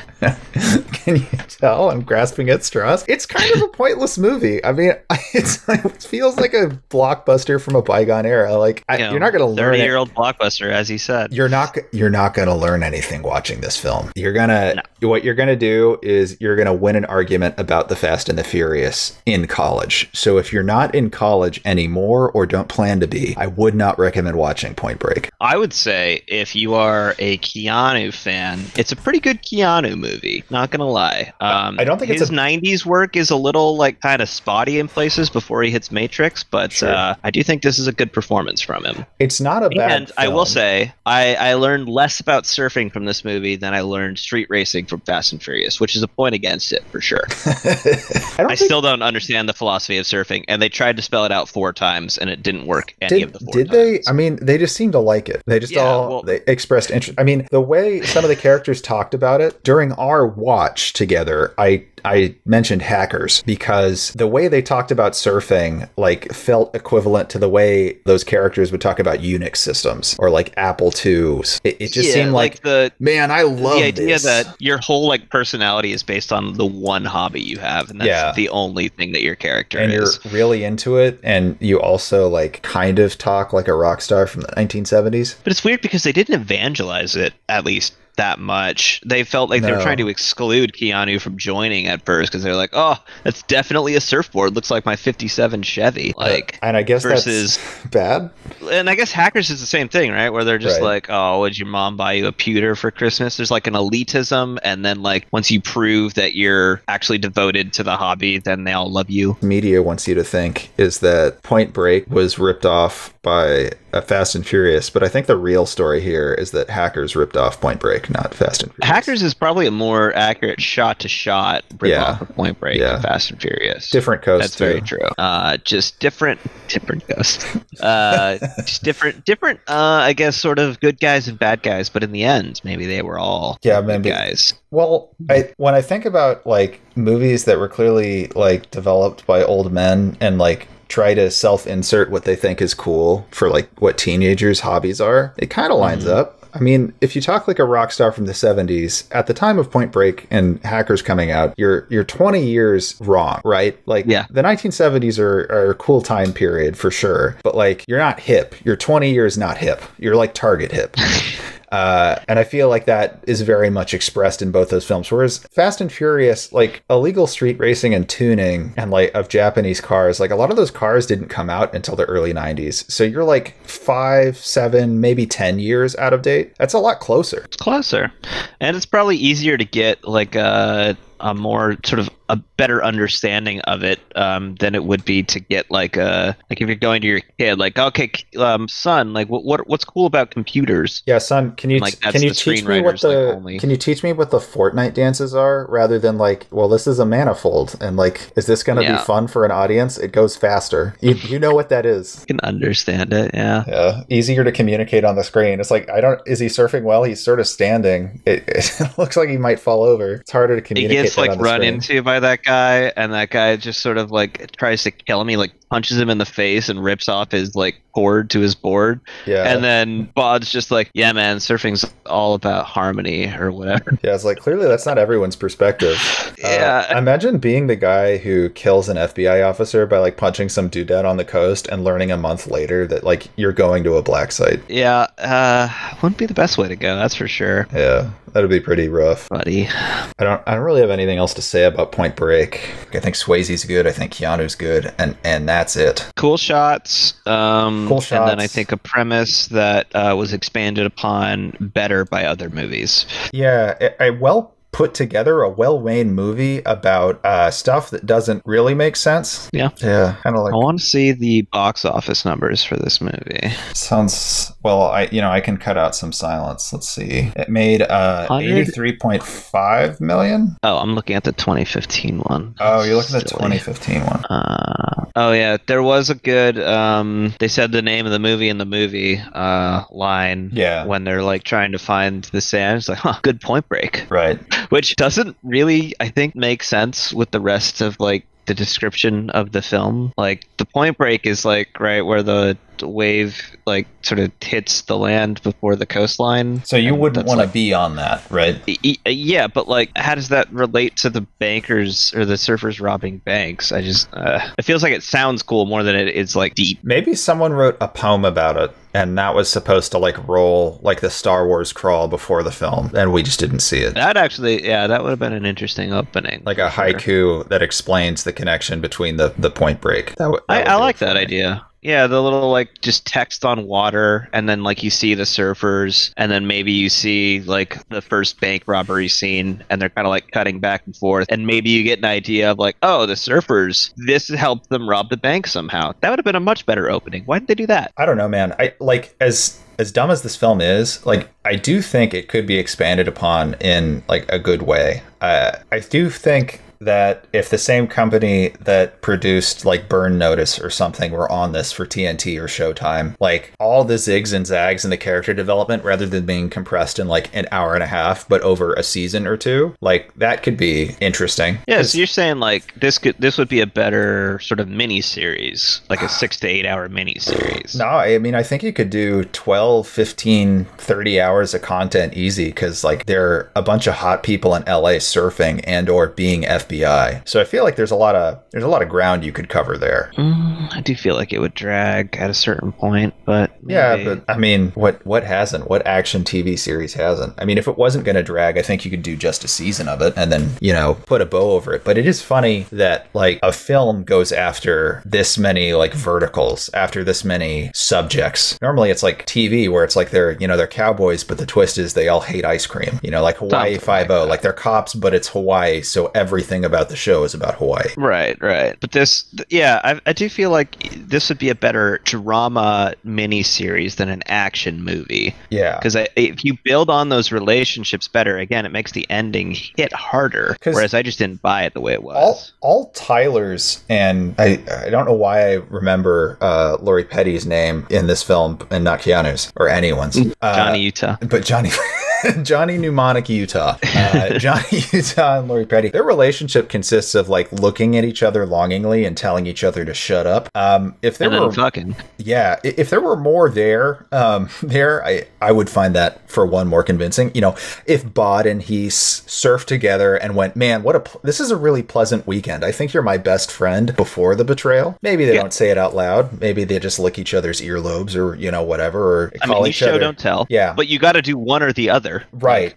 Can you tell I'm grasping at straws? It's kind of a pointless movie. I mean, it feels like a blockbuster from a bygone era. Like, you're not going to learn 30-year-old blockbuster, as he said. You're not going to learn anything watching this film. What you're going to do is you're going to win an argument about the Fast and the Furious in college. So if you're not in college anymore or don't plan to be, I would not recommend watching Point Break. I would say if you are a Keanu fan, it's a pretty good Keanu movie, not gonna lie. I don't think his 90s work is a little like kind of spotty in places before he hits Matrix, but sure. I do think this is a good performance from him. It's not a bad And film. I will say, I learned less about surfing from this movie than I learned street racing from Fast and Furious, which is a point against it for sure. I still don't understand the philosophy of surfing, and they tried to spell it out 4 times and it didn't work any of the 4 times. Did they? I mean, they just seemed to like it. They just they expressed interest. I mean, the way some of the characters talked about it during our watch together, I mentioned Hackers because the way they talked about surfing like felt equivalent to the way those characters would talk about Unix systems or like Apple IIs. It just seemed like man, I love the idea this. That your whole like personality is based on the one hobby you have, and that's the only thing that your character and is. You're really into it, and you also like kind of talk like a rock star from the 1970s. But it's weird because they didn't evangelize it, at least that much. They felt like they were trying to exclude Keanu from joining at first because they're like, oh, that's definitely a surfboard. Looks like my 57 Chevy. Like, and I guess that's bad. And I guess Hackers is the same thing, right? Where they're just like, oh, would your mom buy you a pewter for Christmas? There's like an elitism, and then like once you prove that you're actually devoted to the hobby, then they all love you. Media wants you to think is that Point Break was ripped off by Fast and Furious, but I think the real story here is that Hackers ripped off Point Break, not Fast and Furious. Hackers is probably a more accurate shot-to-shot rip-off of Point Break than Fast and Furious. Different coast, That's very true. Just different coast. Just different. I guess sort of good guys and bad guys, but in the end, maybe they were all good guys. Well, when I think about like movies that were clearly like developed by old men and like try to self-insert what they think is cool for like what teenagers' hobbies are, it kind of lines up. I mean, if you talk like a rock star from the 70s, at the time of Point Break and Hackers coming out, you're 20 years wrong, right? Like, the 1970s are a cool time period for sure, but like, you're not hip. You're 20 years not hip. You're like Target hip. And I feel like that is very much expressed in both those films. Whereas Fast and Furious, like illegal street racing and tuning and like of Japanese cars, like a lot of those cars didn't come out until the early 90s. So you're like 5, 7, maybe 10 years out of date. That's a lot closer. It's closer. And it's probably easier to get like a more sort of a better understanding of it than it would be to get like if you're going to your kid like, okay, son, like what's cool about computers? Yeah, son, can you teach me what the Fortnite dances are, rather than like, well, this is a manifold and like, is this going to be fun for an audience? It goes faster. You know what that is. You can understand it. Yeah, easier to communicate on the screen. It's like, is he surfing well? He's sort of standing. It looks like he might fall over. It's harder to communicate. He gets like run into by that guy, and that guy just sort of like tries to kill him. He like punches him in the face and rips off his like cord to his board. Yeah. And then Bod's just like, yeah, man, surfing's all about harmony or whatever. Yeah, it's like, clearly that's not everyone's perspective. Imagine being the guy who kills an FBI officer by like punching some dudette on the coast and learning a month later that like you're going to a black site. Yeah, wouldn't be the best way to go, that's for sure. Yeah, that'd be pretty rough. Buddy. I don't really have anything else to say about Point Break. I think Swayze's good, I think Keanu's good, and that's it. Cool shots. And then I think a premise that was expanded upon better by other movies. Yeah, put together a well-made movie about stuff that doesn't really make sense. Yeah. Kind of like. I want to see the box office numbers for this movie. Sounds well. I can cut out some silence. Let's see. It made 83.5 million. Oh, I'm looking at the 2015 one. Oh, you're looking at the 2015 one. Oh yeah, there was a good. They said the name of the movie in the movie line. Yeah. When they're like trying to find the sand, it's like, good Point Break. Right. Which doesn't really, I think, make sense with the rest of like the description of the film. Like the Point Break is like right where the wave like sort of hits the land before the coastline. So you wouldn't want to be on that, right? Yeah, but like, how does that relate to the bankers or the surfers robbing banks? I just it feels like it sounds cool more than it is like deep. Maybe someone wrote a poem about it, and that was supposed to like roll like the Star Wars crawl before the film, and we just didn't see it. That actually, that would have been an interesting opening. Like a haiku that explains the connection between the Point Break. I like that idea. Yeah, the little like just text on water, and then like you see the surfers, and then maybe you see like the first bank robbery scene, and they're kind of like cutting back and forth, and maybe you get an idea of like, oh, the surfers, this helped them rob the bank somehow. That would have been a much better opening. Why did they do that? I don't know, man. I like as dumb as this film is, like I do think it could be expanded upon in like a good way. I do think that if the same company that produced like Burn Notice or something were on this for TNT or Showtime, like all the zigs and zags in the character development, rather than being compressed in like an hour and a half, but over a season or two, like that could be interesting. Yeah, so you're saying like this would be a better sort of mini series, like a 6 to 8 hour mini series. No, I mean, I think you could do 12, 15, 30 hours of content easy, because like there are a bunch of hot people in LA surfing and or being FBI. So I feel like there's a lot of ground you could cover there. I do feel like it would drag at a certain point, but maybe. Yeah, but I mean, what hasn't? What action TV series hasn't? I mean, if it wasn't going to drag, I think you could do just a season of it and then, put a bow over it. But it is funny that like a film goes after this many like verticals, after this many subjects. Normally it's like TV where it's like they're cowboys, but the twist is they all hate ice cream. Like Hawaii 5-0, like they're cops, but it's Hawaii, so everything everything about the show is about Hawaii. Right. But this, yeah, I do feel like this would be a better drama miniseries than an action movie. Yeah. Because if you build on those relationships better, again, it makes the ending hit harder. Whereas I just didn't buy it the way it was. All Tyler's, and I don't know why I remember Lori Petty's name in this film and not Keanu's or anyone's. Johnny Utah. But Johnny Mnemonic Utah. Johnny Utah and Lori Petty. Their relationship consists of like looking at each other longingly and telling each other to shut up. If there were fucking. Yeah, if there were more I would find that for one more convincing. You know, if Bod and he surfed together and went, man, this is a really pleasant weekend. I think you're my best friend before the betrayal. Maybe they don't say it out loud. Maybe they just lick each other's earlobes or, you know, whatever, or call each other. Show don't tell. Yeah. But you got to do one or the other. Right.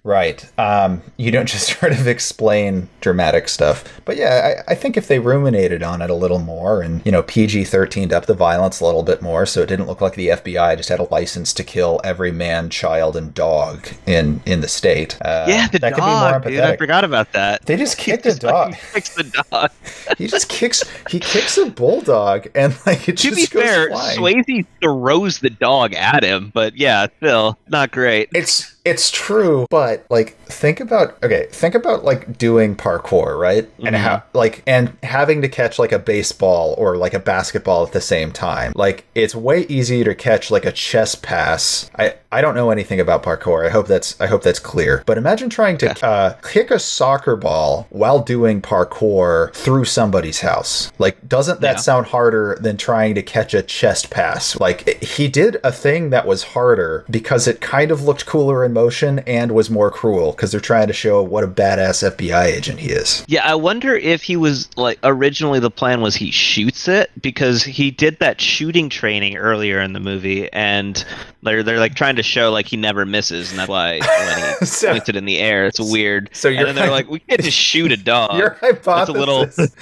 You don't just sort of explain dramatic stuff. But yeah, I think if they ruminated on it a little more and, you know, PG-13'd up the violence a little bit more so it didn't look like the FBI just had a license to kill every man, child, and dog in the state. The that dog, could be more empathetic. dude, I forgot about that. They just kicked a dog. He kicks the dog. He kicks a bulldog and like it to just be goes fair, flying. Swayze throws the dog at him, but yeah, still not great. It's true, but like think about like doing parkour, right? Mm-hmm. And having to catch like a baseball or like a basketball at the same time. Like it's way easier to catch like a chess pass. I don't know anything about parkour. I hope that's clear. But imagine trying to kick a soccer ball while doing parkour through somebody's house. Like doesn't that sound harder than trying to catch a chest pass? Like he did a thing that was harder because it kind of looked cooler in motion and was more cruel because they're trying to show what a badass FBI agent he is. Yeah, I wonder if he was like originally the plan was he shoots it because he did that shooting training earlier in the movie and they're like trying to show like he never misses and that's why when he points it in the air it's weird. So and then they're like we can't just shoot a dog. Your hypothesis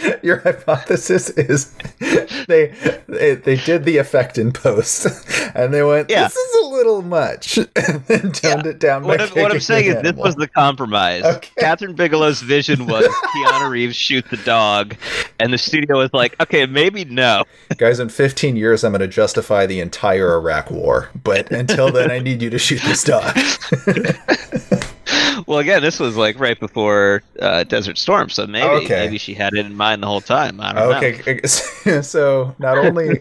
is they did the effect in post and they went this is a little much and then toned it down. What I'm saying is this was the compromise. Okay. Catherine Bigelow's vision was Keanu Reeves shoot the dog, and the studio was like, okay, maybe no. Guys, in 15 years, I'm going to justify the entire Iraq war, but until then, I need you to shoot this dog. Well, again, this was like right before Desert Storm, so maybe she had it in mind the whole time. I don't know. Okay, so not only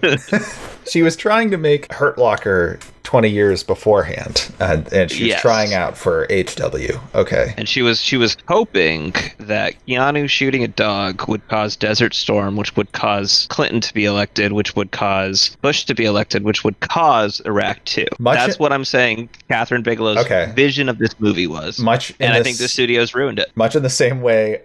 she was trying to make Hurt Locker 20 years beforehand, and she was trying out for HW. Okay, and she was hoping that Keanu shooting a dog would cause Desert Storm, which would cause Clinton to be elected, which would cause Bush to be elected, which would cause Iraq 2. That's what I'm saying. Catherine Bigelow's vision of this movie was. I think the studios ruined it. Much in the same way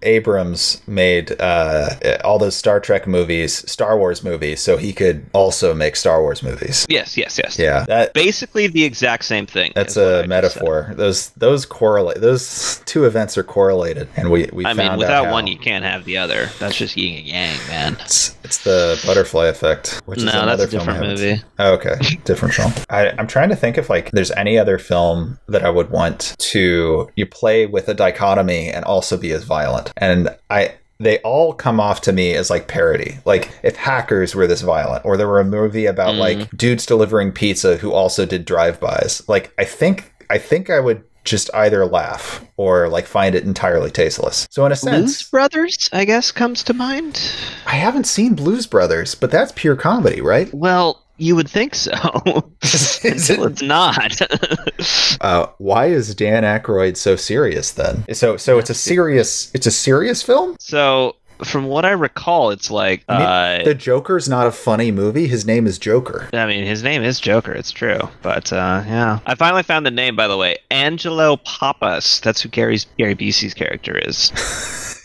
Abrams made all those Star Trek movies, Star Wars movies, so he could also make Star Wars movies. Yes. Yeah. Basically the exact same thing. That's a metaphor. Those correlate. Those two events are correlated, and we found out without how. One you can't have the other. That's just yin and yang, man. It's the butterfly effect, which is another that's a different film movie. Oh, okay, different film. I'm trying to think if like there's any other film that I would want to play with a dichotomy and also be as violent, and they all come off to me as like parody. Like if Hackers were this violent, or there were a movie about like dudes delivering pizza who also did drive-bys. Like I think I would just either laugh or like find it entirely tasteless. So in a sense, Blues Brothers, I guess, comes to mind. I haven't seen Blues Brothers, but that's pure comedy, right? Well, you would think so. Until it's not. Why is Dan Aykroyd so serious then? So it's a serious film? So from what I recall, it's like the Joker's not a funny movie. His name is Joker. I mean, his name is Joker. It's true, but yeah. I finally found the name, by the way. Angelo Pappas. That's who Gary Busey's character is.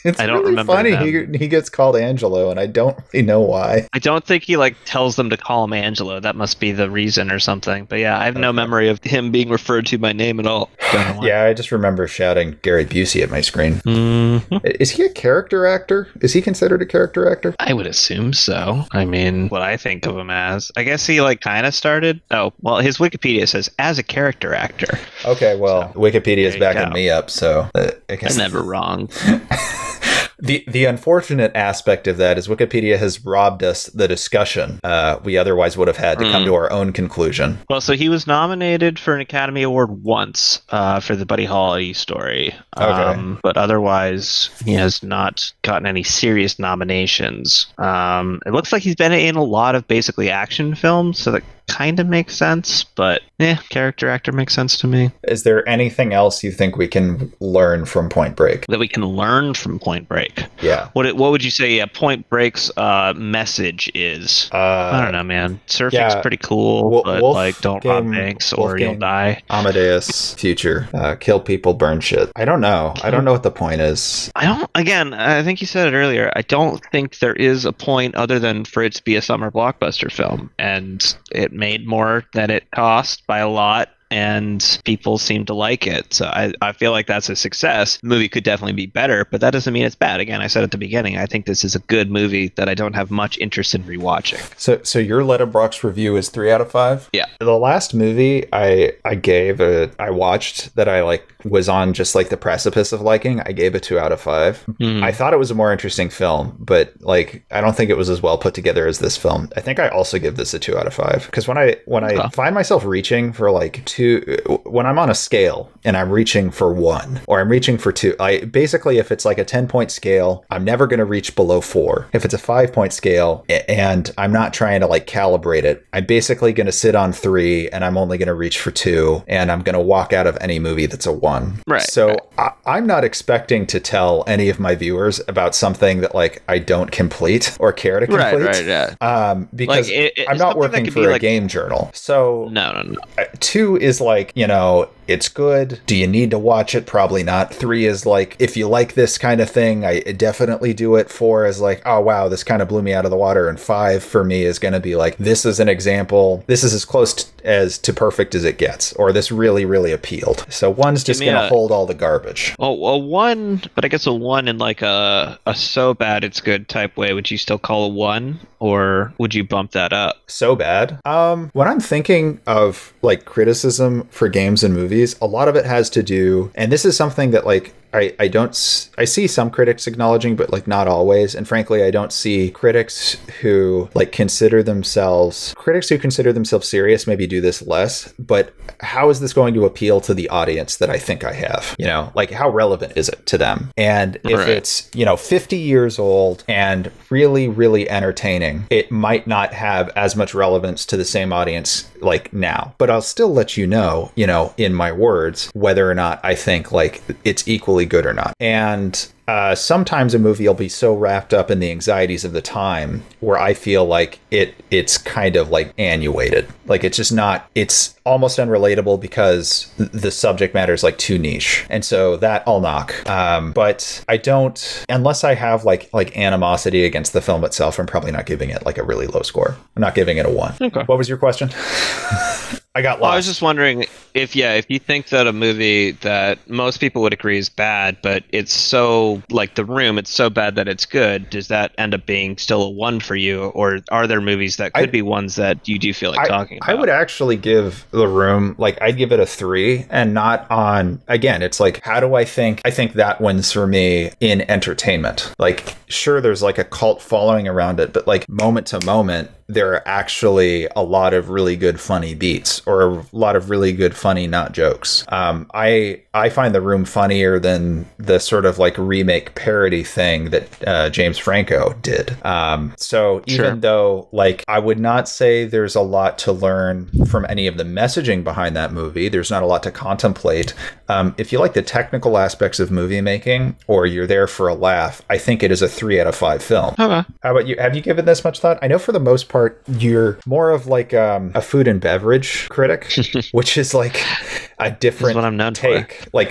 It's I don't really remember funny. them. He gets called Angelo, and I don't really know why. I don't think he like tells them to call him Angelo. That must be the reason or something. But yeah, I have no memory of him being referred to by name at all. Yeah, I just remember shouting Gary Busey at my screen. Mm-hmm. Is he a character actor? Is he considered a character actor? I would assume so. I mean, what I think of him as. I guess he like kind of started. Oh, well, his Wikipedia says as a character actor. Okay, well, so, Wikipedia is backing me up, so I guess I'm never wrong. The unfortunate aspect of that is Wikipedia has robbed us the discussion we otherwise would have had to come to our own conclusion. Well, so he was nominated for an Academy Award once for the Buddy Holly story. Okay. But otherwise, he has not gotten any serious nominations. It looks like he's been in a lot of basically action films, so that kind of makes sense, but character actor makes sense to me. Is there anything else you think we can learn from Point Break? That we can learn from Point Break? Yeah. What would you say Point Break's message is? I don't know, man. Surfing's pretty cool, but like, don't rob banks or you'll die. Amadeus, future, kill people, burn shit. I don't know. I don't know what the point is. I think you said it earlier. I don't think there is a point other than for it to be a summer blockbuster film, and it made more than it cost by a lot, and people seem to like it. So I feel like that's a success. The movie could definitely be better, but that doesn't mean it's bad. Again, I said at the beginning, I think this is a good movie that I don't have much interest in rewatching. So your Letterboxd review is 3 out of 5? Yeah. The last movie I watched that I was on just like the precipice of liking, I gave a 2 out of 5. Mm-hmm. I thought it was a more interesting film, but I don't think it was as well put together as this film. I think I also give this a 2 out of 5 because when I find myself reaching for when I'm on a scale and I'm reaching for 1 or I'm reaching for 2, basically if it's like a 10-point scale, I'm never going to reach below 4. If it's a 5-point scale and I'm not trying to calibrate it, I'm basically going to sit on 3 and I'm only going to reach for 2 and I'm going to walk out of any movie that's a 1. Right. So right. I'm not expecting to tell any of my viewers about something that I don't complete or care to complete. Right, yeah. Because I'm not working for a game journal. So no. 2 is it's good. Do you need to watch it? Probably not. 3 is if you like this kind of thing, I definitely do it. 4 is oh wow, this kind of blew me out of the water. And 5 for me is going to be this is an example. This is as close to perfect as it gets, or this really, really appealed. So 1's just going to hold all the garbage. Oh, a 1, but I guess a 1 in a so bad it's good type way. Would you still call a 1, or would you bump that up? So bad. When I'm thinking of criticism for games and movies, a lot of it has to do, and this is something that I see some critics acknowledging, but not always. And frankly, I don't see critics who consider themselves serious maybe do this less. But how is this going to appeal to the audience that I think I have? How relevant is it to them? And if it's 50 years old and really, really entertaining, it might not have as much relevance to the same audience now. But I'll still let you know, in my words, whether or not I think it's equally good or not. And sometimes a movie will be so wrapped up in the anxieties of the time where I feel it's kind of annuated. It's just not, it's almost unrelatable because the subject matter is too niche. And so that I'll knock. But I don't, unless I have animosity against the film itself, I'm probably not giving it a really low score. I'm not giving it a 1. Okay. What was your question? I got lost. Well, I was just wondering if you think that a movie that most people would agree is bad, but it's so The Room, it's so bad that it's good, does that end up being still a 1 for you? Or are there movies that could be ones that you do feel talking about? I would actually give The Room, I'd give it a 3, and not on, again, it's how do I think that wins for me in entertainment. Sure, there's a cult following around it, but moment to moment, there are actually a lot of really good funny beats or a lot of really good funny not jokes. I find The Room funnier than the sort of remake parody thing that James Franco did. So even though I would not say there's a lot to learn from any of the messaging behind that movie, there's not a lot to contemplate. If you like the technical aspects of movie making or you're there for a laugh, I think it is a 3 out of 5 film. Okay. How about you? Have you given this much thought? I know for the most part, you're more of a food and beverage critic, which is a different what I'm known take. For.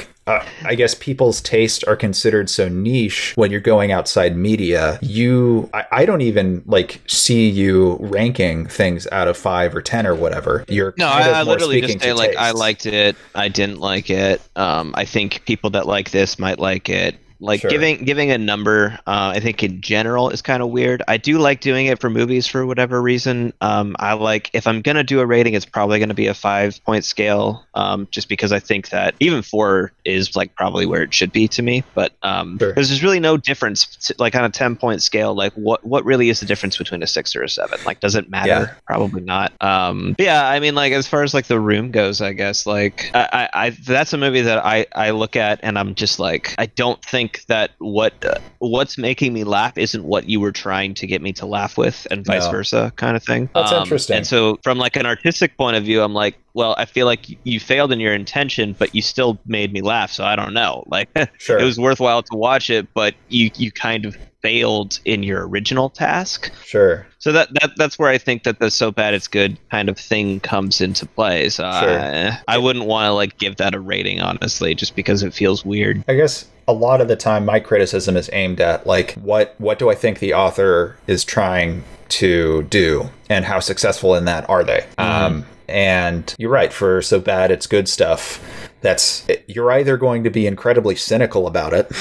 I guess people's tastes are considered so niche when you're going outside media. I don't even see you ranking things out of 5 or 10 or whatever. I literally just say I liked it, I didn't like it. I think people that like this might like it. Like Sure. giving a number, I think in general is kind of weird. I do like doing it for movies for whatever reason. I like, if I'm gonna do a rating, it's probably gonna be a 5-point scale, just because I think that even 4 is like probably where it should be to me. But Sure. there's really no difference, like on a 10-point scale. Like what really is the difference between a 6 or a 7? Like, does it matter? Yeah. Probably not. Yeah, I mean, like as far as like The Room goes, I guess like I that's a movie that I look at and I'm just like, I don't think that what's making me laugh isn't what you were trying to get me to laugh with, and vice versa, kind of thing. That's interesting. And so from like an artistic point of view, I'm like, well, I feel like you failed in your intention, but you still made me laugh. So I don't know. Like, Sure. It was worthwhile to watch it, but you kind of failed in your original task. Sure. So that's where I think that the so bad it's good kind of thing comes into play. So Sure. I wouldn't want to like give that a rating, honestly, just because it feels weird. I guess a lot of the time my criticism is aimed at like what do I think the author is trying to do and how successful in that are they? And you're right, for so bad it's good stuff. You're either going to be incredibly cynical about it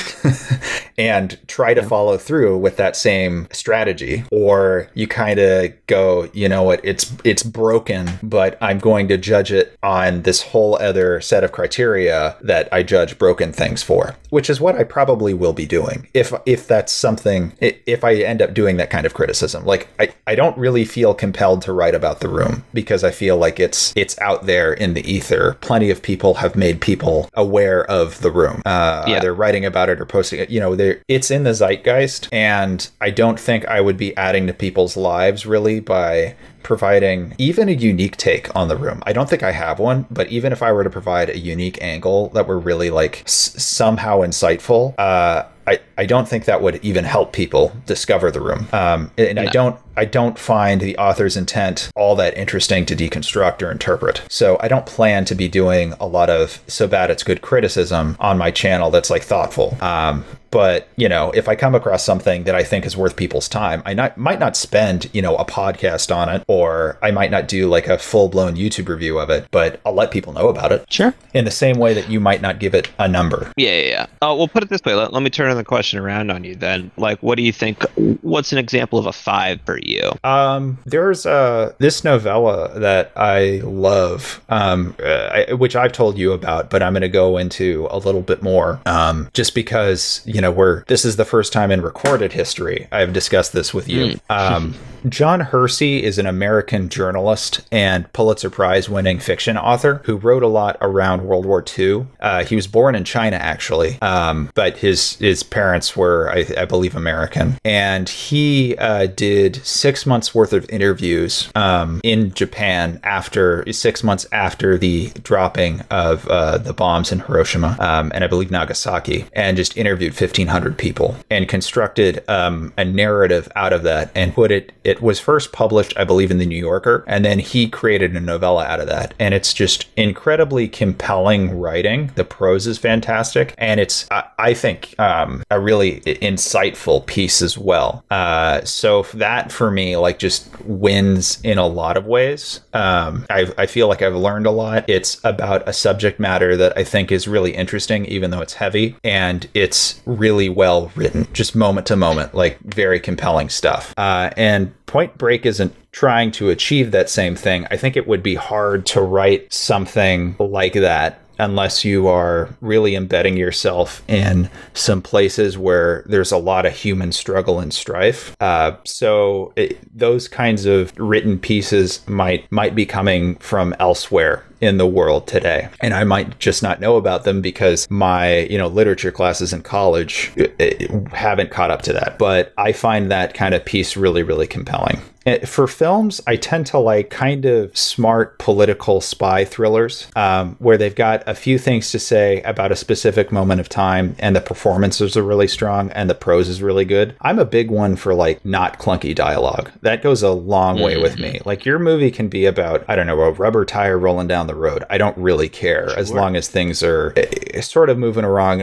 and try to follow through with that same strategy, or you kind of go, you know what, it's broken, but I'm going to judge it on this whole other set of criteria that I judge broken things for, which is what I probably will be doing if that's something, if I end up doing that kind of criticism. Like I don't really feel compelled to write about The Room because I feel like it's out there in the ether. Plenty of people have made people aware of The Room, either writing about it or posting it. You know, it's in the zeitgeist, and I don't think I would be adding to people's lives really by providing even a unique take on The Room. I don't think I have one, but even if I were to provide a unique angle that were really like somehow insightful, I don't think that would even help people discover The Room. And no. I don't find the author's intent all that interesting to deconstruct or interpret. So I don't plan to be doing a lot of so bad it's good criticism on my channel that's like thoughtful. But, you know, if I come across something that I think is worth people's time, I might not spend, you know, a podcast on it, or I might not do like a full-blown YouTube review of it, but I'll let people know about it. Sure. In the same way that you might not give it a number. Yeah. Well, put it this way. Let me turn the question around on you then. Like, what do you think? What's an example of a 5 for you? There's this novella that I love, which I've told you about, but I'm going to go into a little bit more, just because, you know, this is the first time in recorded history I've discussed this with you. John Hersey is an American journalist and Pulitzer Prize winning fiction author who wrote a lot around World War II. He was born in China, actually, but his parents were, I believe, American. And he did 6 months worth of interviews in Japan 6 months after the dropping of the bombs in Hiroshima and I believe Nagasaki, and just interviewed 1,500 people and constructed a narrative out of that and put it was first published, I believe, in the New Yorker, and then he created a novella out of that. And it's just incredibly compelling writing. The prose is fantastic, and it's, I think, a really insightful piece as well. So that, for me, like, just wins in a lot of ways. I feel like I've learned a lot. It's about a subject matter that I think is really interesting, even though it's heavy, and it's really well written, just moment to moment, like very compelling stuff. And Point Break isn't trying to achieve that same thing. I think it would be hard to write something like that unless you are really embedding yourself in some places where there's a lot of human struggle and strife. Those kinds of written pieces might be coming from elsewhere in the world today, and I might just not know about them because my literature classes in college haven't caught up to that. But I find that kind of piece really, really compelling. For films, I tend to like kind of smart political spy thrillers where they've got a few things to say about a specific moment of time, and the performances are really strong and the prose is really good. I'm a big one for like not clunky dialogue. That goes a long way with me. Like, your movie can be about, I don't know, a rubber tire rolling down the road. I don't really care as long as things are sort of moving around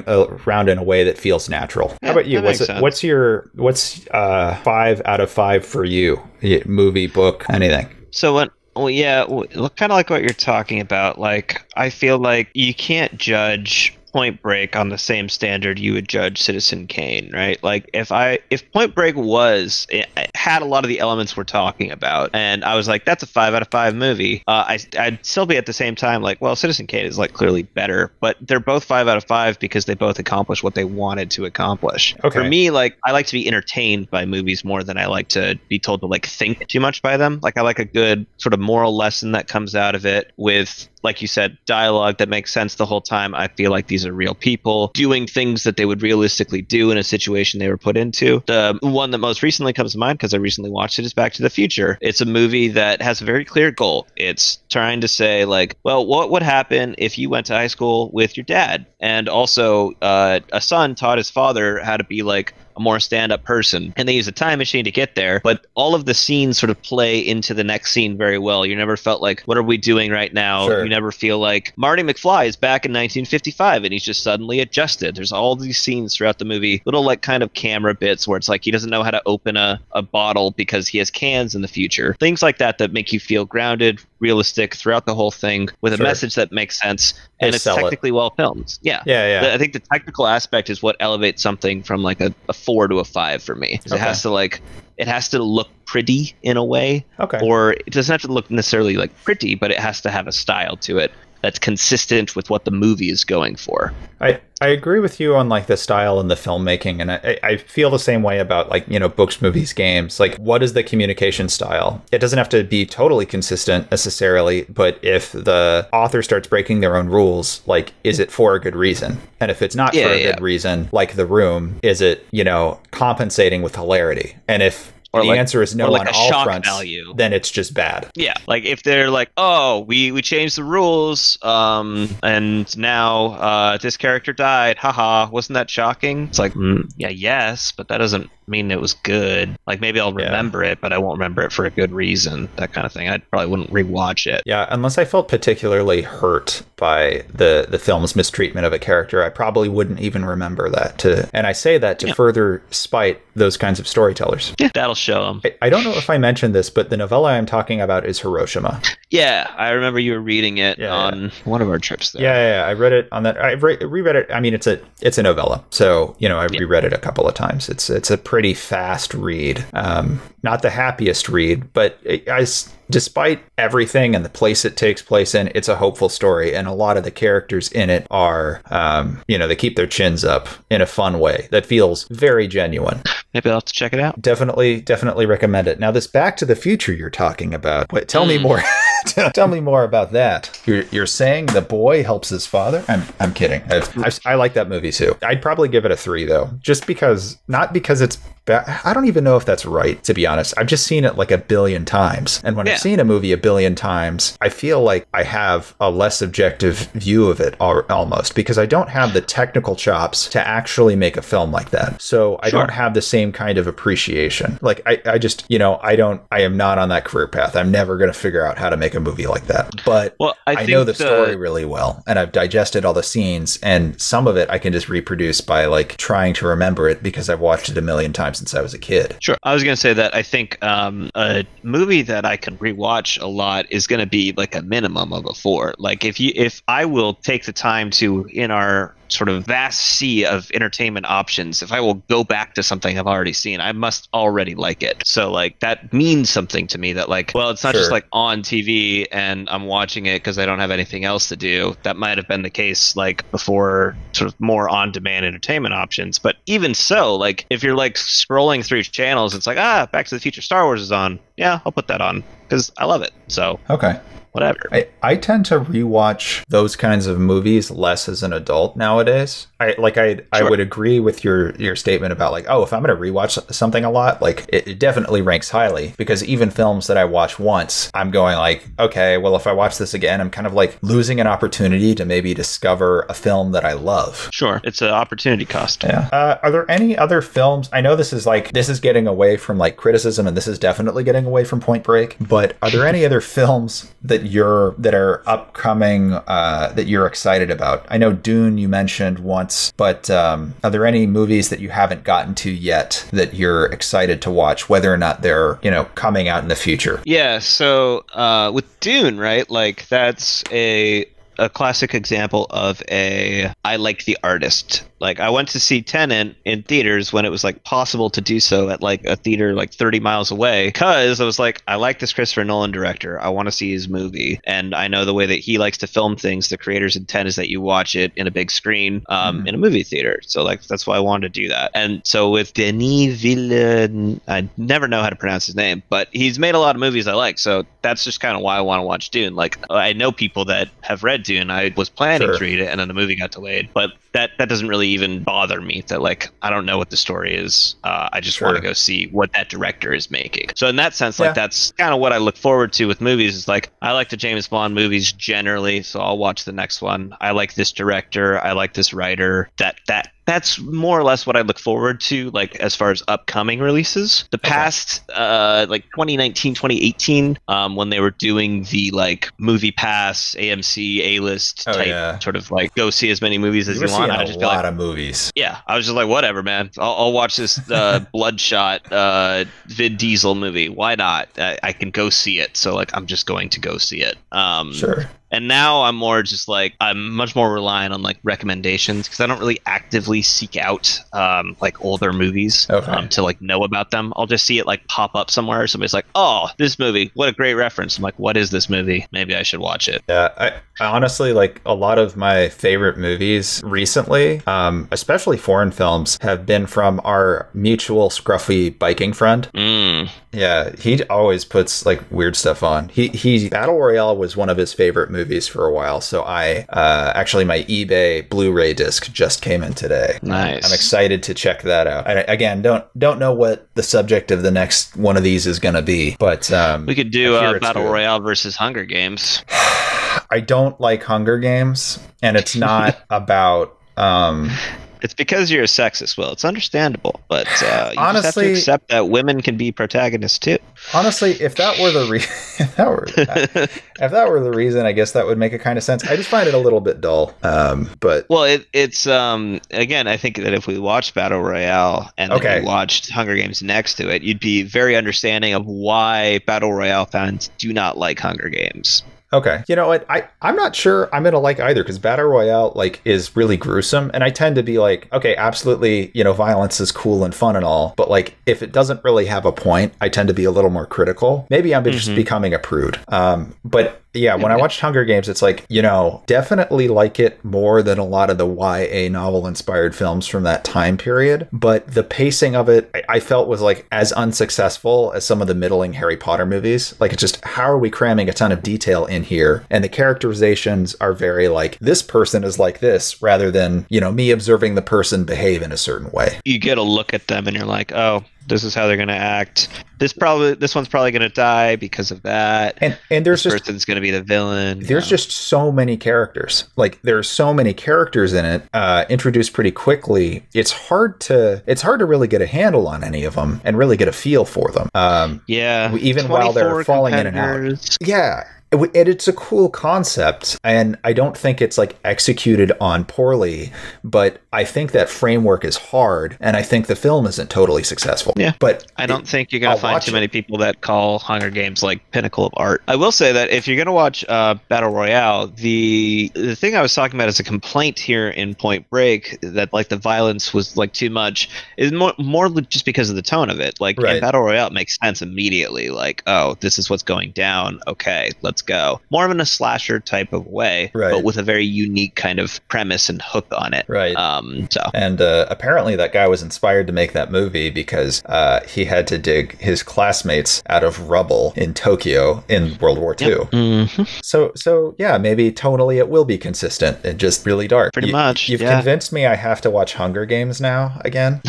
in a way that feels natural. How about you? What's 5 out of 5 for you? Movie, book, anything? So kind of like what you're talking about. Like, I feel like you can't judge Point Break on the same standard you would judge Citizen Kane, right? Like if Point Break it had a lot of the elements we're talking about, and I was like, that's a 5 out of 5 movie, I'd still be at the same time like, well, Citizen Kane is like clearly better, but they're both 5 out of 5 because they both accomplish what they wanted to accomplish. Okay. For me, like, I like to be entertained by movies more than I like to be told to like think too much by them. Like, I like a good sort of moral lesson that comes out of it with, like you said, dialogue that makes sense the whole time. I feel like these are real people doing things that they would realistically do in a situation they were put into. The one that most recently comes to mind, because I recently watched it, is Back to the Future. It's a movie that has a very clear goal. It's trying to say, like, well, what would happen if you went to high school with your dad? And also, a son taught his father how to be like a more stand-up person, and they use a time machine to get there, but all of the scenes sort of play into the next scene very well. You never felt like, what are we doing right now? Sure. You never feel like Marty McFly is back in 1955 and he's just suddenly adjusted. There's all these scenes throughout the movie, little like kind of camera bits where it's like he doesn't know how to open a bottle because he has cans in the future. Things like that make you feel grounded, realistic throughout the whole thing, with a message that makes sense, and it's technically well filmed. Yeah. I think the technical aspect is what elevates something from like a 4 to a 5 for me. Okay. It has to look pretty in a way. Okay. Or it doesn't have to look necessarily like pretty, but it has to have a style to it that's consistent with what the movie is going for. I agree with you on like the style and the filmmaking, and I feel the same way about like, you know, books, movies, games. Like, what is the communication style? It doesn't have to be totally consistent necessarily, but if the author starts breaking their own rules, like, is it for a good reason? And if it's not for a good reason, like The Room, is it, you know, compensating with hilarity? And if the answer is no on all fronts, then it's just bad. Yeah, like if they're like, oh, we changed the rules, and now this character died. Haha, wasn't that shocking? It's like, yes, but that doesn't mean it was good. Like, maybe I'll remember it, but I won't remember it for a good reason. That kind of thing. I probably wouldn't rewatch it. Yeah, unless I felt particularly hurt by the film's mistreatment of a character, I probably wouldn't even remember that. And I say that to further spite those kinds of storytellers. Yeah, that'll show them. I don't know if I mentioned this, but the novella I'm talking about is Hiroshima. Yeah, I remember you were reading it on one of our trips there. Yeah, I read it on that. I reread it. I mean, it's a novella, so, you know, I reread it a couple of times. It's a pretty fast read. Not the happiest read, but despite everything and the place it takes place in, it's a hopeful story, and a lot of the characters in it are, you know, they keep their chins up in a fun way that feels very genuine. Maybe I'll have to check it out. Definitely recommend it. Now, this Back to the Future you're talking about, wait, tell me more. Tell me more about that. You're saying the boy helps his father? I'm kidding. I like that movie too. I'd probably give it a 3 though, just because, not because it's bad. I don't even know if that's right, to be honest. I've just seen it like a billion times, and when I've seen a movie a billion times, I feel like I have a less objective view of it almost, because I don't have the technical chops to actually make a film like that. So I don't have the same kind of appreciation. Like I just, you know, I am not on that career path. I'm never going to figure out how to make a movie like that. But I know the story really well, and I've digested all the scenes, and some of it I can just reproduce by like trying to remember it because I've watched it a million times since I was a kid. Sure. I was going to say that I think a movie that I can rewatch a lot is going to be like a minimum of a 4. Like if I will take the time to, in our sort of vast sea of entertainment options, if I will go back to something I've already seen, I must already like it. So like that means something to me, that like, well, it's not just like on TV and I'm watching it because I don't have anything else to do. That might have been the case like before sort of more on-demand entertainment options. But even so, like if you're like scrolling through channels, it's like, Back to the Future Star Wars is on. Yeah, I'll put that on because I love it. So okay. Whatever. I tend to rewatch those kinds of movies less as an adult nowadays. I would agree with your statement about like, if I'm going to rewatch something a lot, like it definitely ranks highly, because even films that I watch once, I'm going like, okay, well, if I watch this again, I'm kind of like losing an opportunity to maybe discover a film that I love. Sure. It's an opportunity cost. Yeah. Are there any other films? I know this is getting away from like criticism, and this is definitely getting away from Point Break, but are there any other films that are upcoming that you're excited about? I know Dune you mentioned once, but are there any movies that you haven't gotten to yet that you're excited to watch, whether or not they're, you know, coming out in the future? Yeah, so with Dune, right? Like that's a a classic example of I like the artist. Like, I went to see Tenet in theaters when it was like possible to do so at like a theater like 30 miles away, because I was like, I like this Christopher Nolan director. I want to see his movie, and I know the way that he likes to film things. The creator's intent is that you watch it in a big screen, in a movie theater. So like that's why I wanted to do that. And so with Denis Villeneuve, I never know how to pronounce his name, but he's made a lot of movies I like. So that's just kind of why I want to watch Dune. Like, I know people that have read Dune. I was planning to read it, and then the movie got delayed. But that doesn't really even bother me. That, like, I don't know what the story is. I just want to go see what that director is making. So in that sense, like, that's kind of what I look forward to with movies. Is like, I like the James Bond movies generally, so I'll watch the next one. I like this director. I like this writer. That's more or less what I look forward to, like, as far as upcoming releases. The past, like 2019, 2018, when they were doing the, like, Movie Pass, AMC, A-list type, sort of, like, go see as many movies as you want. I just a lot of movies. Yeah, I was just like, whatever, man. I'll watch this Bloodshot Vin Diesel movie. Why not? I can go see it. So, like, I'm just going to go see it. Sure. And now I'm more just like, I'm much more reliant on like recommendations, because I don't really actively seek out like older movies to like know about them. I'll just see it like pop up somewhere. Somebody's like, oh, this movie, what a great reference. I'm like, what is this movie? Maybe I should watch it. Yeah, I honestly, like, a lot of my favorite movies recently, especially foreign films, have been from our mutual scruffy biking friend. Yeah, he always puts like weird stuff on. He Battle Royale was one of his favorite movies for a while. So I actually, my eBay Blu-ray disc just came in today. Nice. I'm excited to check that out. Again, don't know what the subject of the next one of these is going to be, but we could do Battle Royale versus Hunger Games. I don't like Hunger Games, and it's not about it's because you're a sexist, Will. It's understandable, but you honestly, just have to accept that women can be protagonists too. Honestly, if that were the if that were the reason, I guess that would make a kind of sense. I just find it a little bit dull. But it's again, I think that if we watched Battle Royale and then we watched Hunger Games next to it, you'd be very understanding of why Battle Royale fans do not like Hunger Games. Okay. You know what? I'm not sure I'm going to like either, because Battle Royale, like, is really gruesome. And I tend to be like, okay, absolutely, you know, violence is cool and fun and all. But, like, if it doesn't really have a point, I tend to be a little more critical. Maybe I'm just becoming a prude. But yeah, when I watched Hunger Games, it's like, you know, definitely like it more than a lot of the YA novel-inspired films from that time period. But the pacing of it, I felt, was like as unsuccessful as some of the middling Harry Potter movies. Like, it's just, how are we cramming a ton of detail in here? And the characterizations are very like, this person is like this, rather than, you know, me observing the person behave in a certain way. You get a look at them and you're like, oh, this is how they're going to act. This one's probably going to die because of that. And there's this person's going to be the villain. There's just so many characters. Like, there's so many characters in it, introduced pretty quickly. It's hard to really get a handle on any of them and really get a feel for them. Even while they're falling in and out. Yeah. And it's a cool concept, and I don't think it's like executed on poorly, but I think that framework is hard, and I think the film isn't totally successful. Yeah, but I don't think you're going to find too many people that call Hunger Games like pinnacle of art. I will say that if you're going to watch Battle Royale, the thing I was talking about as a complaint here in Point Break, that like the violence was like too much, is more just because of the tone of it. Like in Battle Royale, it makes sense immediately. Like, oh, this is what's going down. Okay, let's go. More of in a slasher type of way, but with a very unique kind of premise and hook on it. And apparently that guy was inspired to make that movie because he had to dig his classmates out of rubble in Tokyo in World War II. So yeah, maybe tonally it will be consistent and just really dark. Pretty much. You've convinced me I have to watch Hunger Games now again.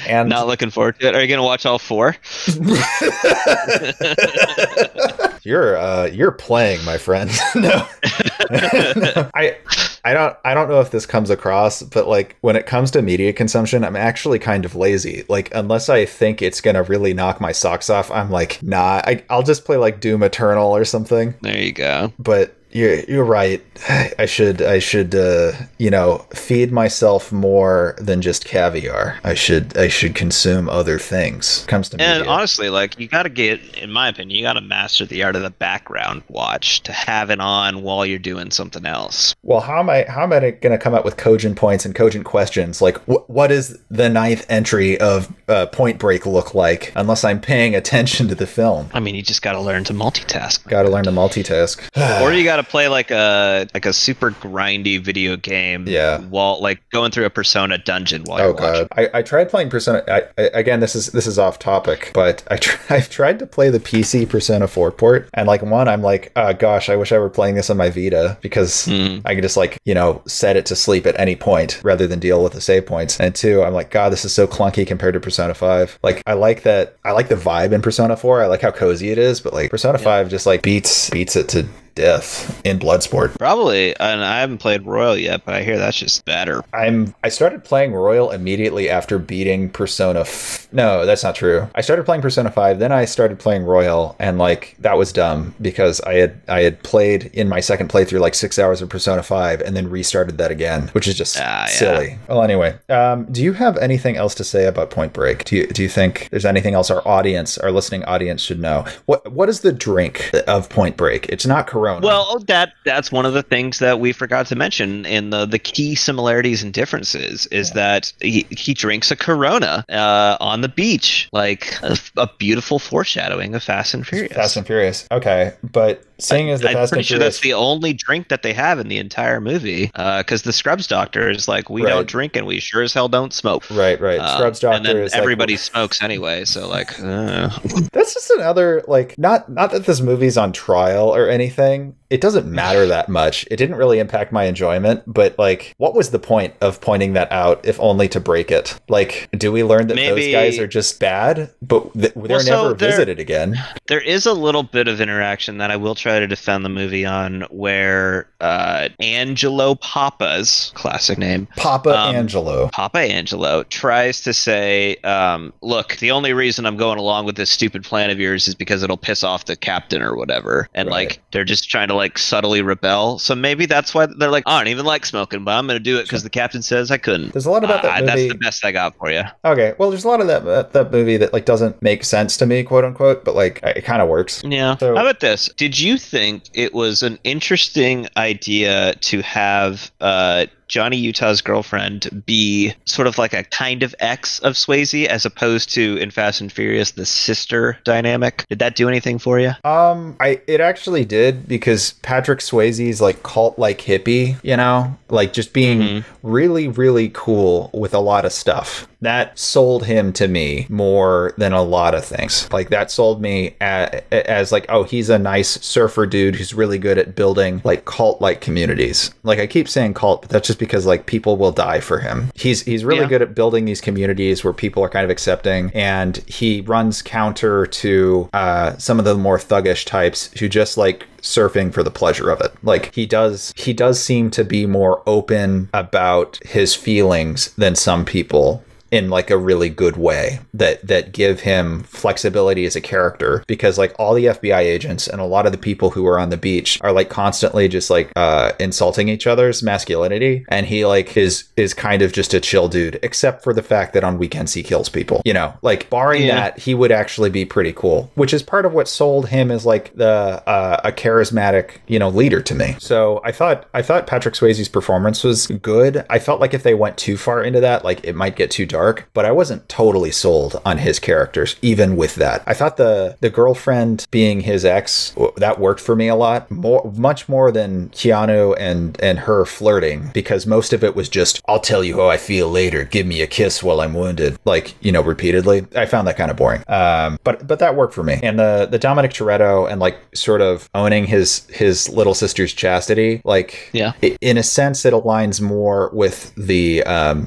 And not looking forward to it. Are you going to watch all 4? You're playing, my friend. No. I don't know if this comes across, but like when it comes to media consumption, I'm actually kind of lazy. Like, unless I think it's going to really knock my socks off, I'm like, nah, I'll just play like Doom Eternal or something. There you go. But You're right. I should feed myself more than just caviar. I should consume other things. Comes to and media. honestly, like, you got to get, in my opinion, you got to master the art of the background watch to have it on while you're doing something else. Well, how am I going to come up with cogent points and cogent questions? Like, what does the ninth entry of Point Break look like? Unless I'm paying attention to the film. I mean, you just got to learn to multitask. Got to learn to multitask. Or you got to play like a super grindy video game. Yeah. While like going through a Persona dungeon while you're watching. I tried playing Persona. Again, this is off topic, but I've tried to play the PC Persona 4 port, and like I'm like, oh, gosh, I wish I were playing this on my Vita because I could just set it to sleep at any point rather than deal with the save points. And two, I'm like, God, this is so clunky compared to Persona 5. Like, I like the vibe in Persona 4. I like how cozy it is, but like Persona 5 just like beats it to death in Bloodsport. Probably, and I haven't played Royal yet, but I hear that's just better. I started playing Royal immediately after beating Persona. No, that's not true. I started playing Persona 5, then I started playing Royal, and like that was dumb because I had played in my second playthrough like 6 hours of Persona 5 and then restarted that again, which is just silly. Yeah. Well, anyway, do you have anything else to say about Point Break? Do you think there's anything else our listening audience should know? What is the drink of Point Break? It's not Corona. Well, that's one of the things that we forgot to mention in the key similarities and differences is that he drinks a Corona on the beach, like a beautiful foreshadowing of Fast and Furious. Fast and Furious. Okay, but seeing as the Fast and Furious, I'm pretty sure that's the only drink that they have in the entire movie, because the Scrubs doctor is like, we don't drink and we sure as hell don't smoke. Right. Scrubs doctor, and then is everybody smokes anyway, so like that's just another like not that this movie's on trial or anything. It doesn't matter that much. It didn't really impact my enjoyment, but like, what was the point of pointing that out if only to break it? Like, do we learn that those guys are just bad, but they're never visited again? There is a little bit of interaction that I will try to defend the movie on, where Angelo Papa's classic name, Papa Angelo tries to say, look, the only reason I'm going along with this stupid plan of yours is because it'll piss off the captain or whatever, and like they're just trying to like subtly rebel. So maybe that's why they're like, I don't even like smoking, but I'm going to do it because the captain says I couldn't. There's a lot about that movie. That's the best I got for you. Okay, well, there's a lot of that movie that like doesn't make sense to me, quote unquote, but like it kind of works. Yeah. So, how about this? Did you think it was an interesting idea to have Johnny Utah's girlfriend be sort of like a kind of ex of Swayze, as opposed to in Fast and Furious the sister dynamic? Did that do anything for you? It actually did, because Patrick Swayze's like cult like hippie, like just being really, really cool with a lot of stuff. That sold him to me more than a lot of things. Like that sold me as like, oh, he's a nice surfer dude who's really good at building like cult like communities. Like I keep saying cult, but that's just because like people will die for him. He's really good at building these communities where people are kind of accepting, and he runs counter to some of the more thuggish types who just like surfing for the pleasure of it. Like he does seem to be more open about his feelings than some people, in like a really good way that give him flexibility as a character, because like all the FBI agents and a lot of the people who are on the beach are like constantly just like insulting each other's masculinity, and he like is kind of just a chill dude, except for the fact that on weekends he kills people, like barring that, he would actually be pretty cool, which is part of what sold him as like a charismatic leader to me. So I thought Patrick Swayze's performance was good. I felt like if they went too far into that, like it might get too dark, but I wasn't totally sold on his characters even with that. I thought the girlfriend being his ex, that worked for me a lot, much more than Keanu and her flirting, because most of it was just, I'll tell you how I feel later, give me a kiss while I'm wounded, like repeatedly. I found that kind of boring, but that worked for me. And the Dominic Toretto and like sort of owning his little sister's chastity, like in a sense it aligns more with the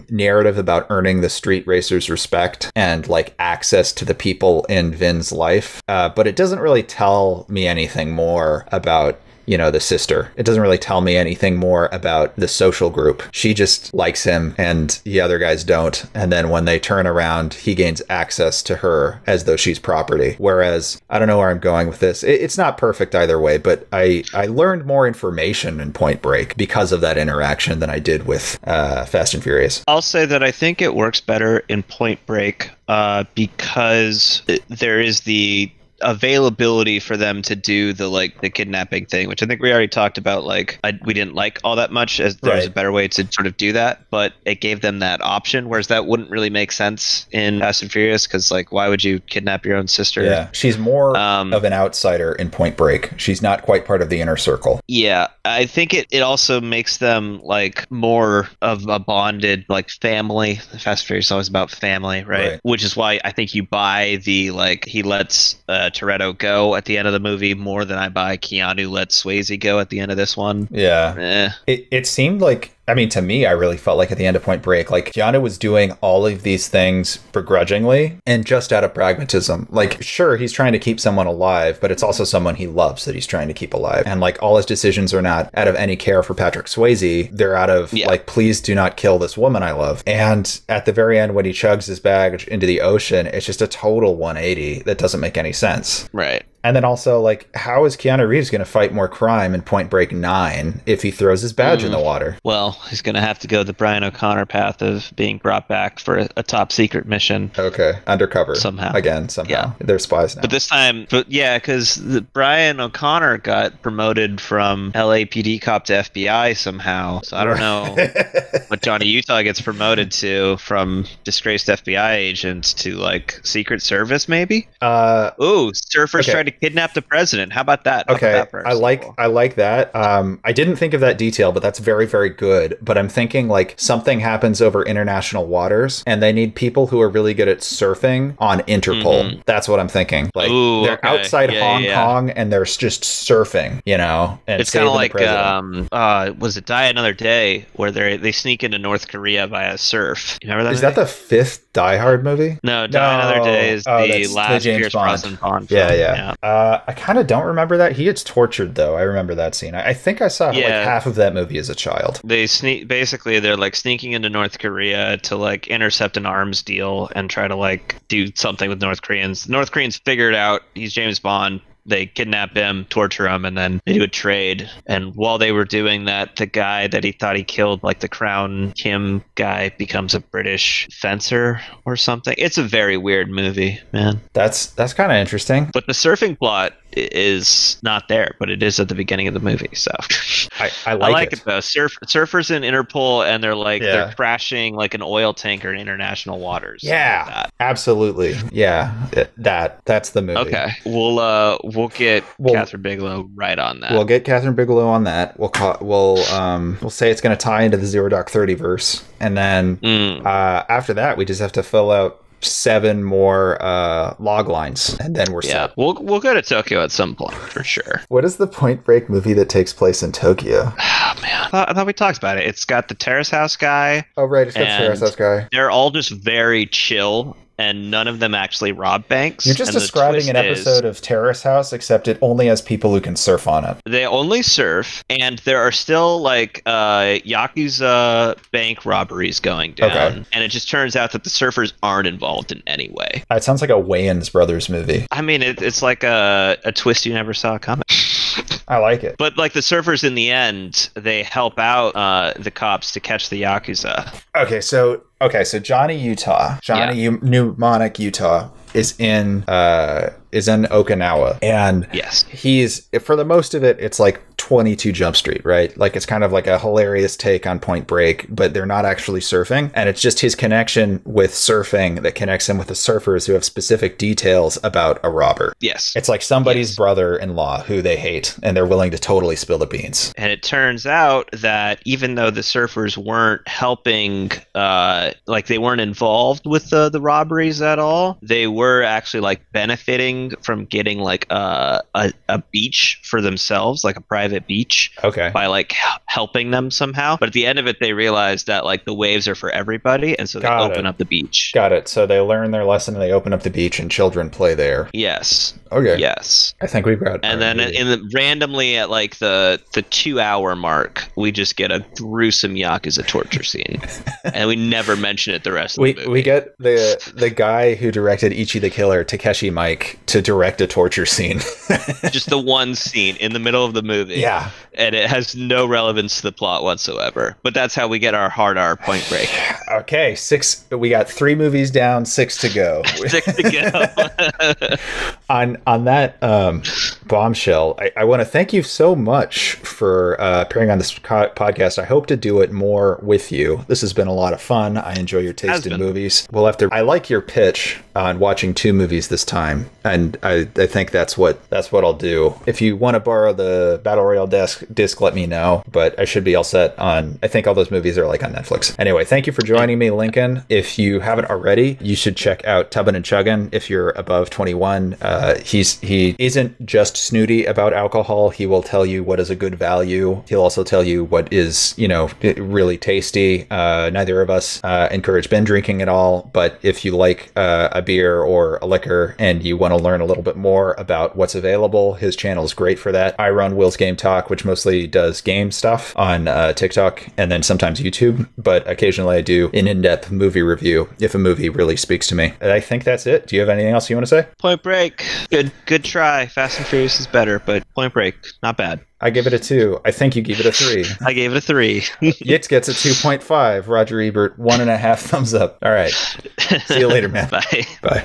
narrative about earning the street racers' respect and like access to the people in Vin's life, but it doesn't really tell me anything more about the sister. It doesn't really tell me anything more about the social group. She just likes him and the other guys don't. And then when they turn around, he gains access to her as though she's property. Whereas, I don't know where I'm going with this. It's not perfect either way, but I learned more information in Point Break because of that interaction than I did with Fast and Furious. I'll say that I think it works better in Point Break because there is the availability for them to do the kidnapping thing, which I think we already talked about. We didn't like all that much, as there's a better way to sort of do that, but it gave them that option, whereas that wouldn't really make sense in Fast and Furious, because why would you kidnap your own sister? Yeah, she's more of an outsider in Point Break. She's not quite part of the inner circle. Yeah, I think it also makes them more of a bonded family. Fast and Furious is always about family, right? Which is why I think you buy the he lets Toretto go at the end of the movie more than I buy Keanu lets Swayze go at the end of this one. Yeah. It seemed like, to me, I really felt like at the end of Point Break, Keanu was doing all of these things begrudgingly and just out of pragmatism. Sure, he's trying to keep someone alive, but it's also someone he loves that he's trying to keep alive. And all his decisions are not out of any care for Patrick Swayze. They're out of please do not kill this woman I love. And at the very end, when he chugs his bag into the ocean, it's just a total 180 that doesn't make any sense. Right. And then also, how is Keanu Reeves going to fight more crime in Point Break 9 if he throws his badge in the water? Well, he's going to have to go the Brian O'Connor path of being brought back for a top secret mission. Okay. Undercover. Somehow. Yeah. They're spies now. But this time, because Brian O'Connor got promoted from LAPD cop to FBI somehow. So I don't know what Johnny Utah gets promoted to, from disgraced FBI agent to Secret Service, maybe? Surfers tried to kidnap the president. How about that? Okay, I like that. I didn't think of that detail, but that's very, very good. But I'm thinking something happens over international waters, and they need people who are really good at surfing on Interpol. Mm-hmm. That's what I'm thinking. They're outside Hong Kong, and they're just surfing. And it's kind of like was it Die Another Day, where they sneak into North Korea via surf? You remember that? Is that the 5th Die Hard movie? No, Die Another Day is the last Pierce Brosnan Bond film. Yeah. I kind of don't remember that. He gets tortured, though. I remember that scene. I think I saw half of that movie as a child. They basically they're sneaking into North Korea to intercept an arms deal and try to do something with North Koreans. North Koreans figured out he's James Bond. They kidnap him, torture him, and then they do a trade. And while they were doing that, the guy that he thought he killed, the Crown Kim guy, becomes a British fencer or something. It's a very weird movie, man. That's kind of interesting. But the surfing plot is not there, but it is at the beginning of the movie. So I like it though. Surfers in Interpol, and they're crashing an oil tanker in international waters. Yeah, absolutely. Yeah, that's the movie. Okay, we'll get Catherine Bigelow right on that. We'll get Catherine Bigelow on that. We'll say it's going to tie into the Zero Dark 30 verse, and then after that, we just have to fill out 7 more log lines, and then we're set. We'll go to Tokyo at some point for sure. What is the Point Break movie that takes place in Tokyo? Oh man, I thought we talked about it. It's got the Terrace House guy. Oh right, it's got the Terrace House guy. They're all just very chill, and none of them actually rob banks. You're just describing an episode of Terrace House, except it only has people who can surf on it. They only surf, and there are still Yakuza bank robberies going down. Okay. And it just turns out that the surfers aren't involved in any way. It sounds like a Wayans Brothers movie. It's like a twist you never saw coming. I like it. But the surfers in the end, they help out the cops to catch the Yakuza. Okay, so Johnny Mnemonic Utah is in Okinawa, and he's, for the most of it, it's 22 Jump Street, right? It's kind of a hilarious take on Point Break, but they're not actually surfing, and it's just his connection with surfing that connects him with the surfers who have specific details about a robber. Yes. It's somebody's brother-in-law who they hate, and they're willing to totally spill the beans. And it turns out that even though the surfers weren't helping, they weren't involved with the robberies at all, they were actually benefiting from getting a beach for themselves, a private beach. Okay. By helping them somehow. But at the end of it, they realized that the waves are for everybody, and so they open up the beach. Got it. So they learn their lesson and they open up the beach, and children play there. Yes. Okay. Yes. I think we've got. And then randomly at like the 2-hour mark, we just get a gruesome Yakuza torture scene, and we never mention it the rest of the movie. We get the guy who directed Ichi the Killer, Takeshi Mike, to direct a torture scene. Just the one scene in the middle of the movie. Yeah. And it has no relevance to the plot whatsoever. But that's how we get our hard R Point Break. Okay, 6. We got 3 movies down, 6 to go. 6 to go. on that bombshell, I want to thank you so much for appearing on this podcast. I hope to do it more with you. This has been a lot of fun. I enjoy your taste in movies. We'll have to. I like your pitch on watching 2 movies this time, and I think that's what I'll do. If you want to borrow the Battle Royale disc, let me know. But I should be all set on. I think all those movies are like on Netflix. Anyway, thank you for joining me, Lincoln. If you haven't already, you should check out Tubbin and Chuggin. If you're above 21, he isn't just snooty about alcohol. He will tell you what is a good value. He'll also tell you what is, really tasty. Neither of us encourage binge drinking at all, but if you like a beer or a liquor and you want to learn a little bit more about what's available, his channel is great for that. I run Will's Game Talk, which mostly does game stuff on TikTok and then sometimes YouTube, but occasionally I do an in-depth movie review if a movie really speaks to me. I think that's it. Do you have anything else you want to say? Point Break. Good try. Fast and Furious is better, but Point Break, not bad. I give it a 2. I think you gave it a 3. I gave it a 3. Yitz gets a 2.5. Roger Ebert, 1.5 thumbs up. All right. See you later, man. Bye. Bye.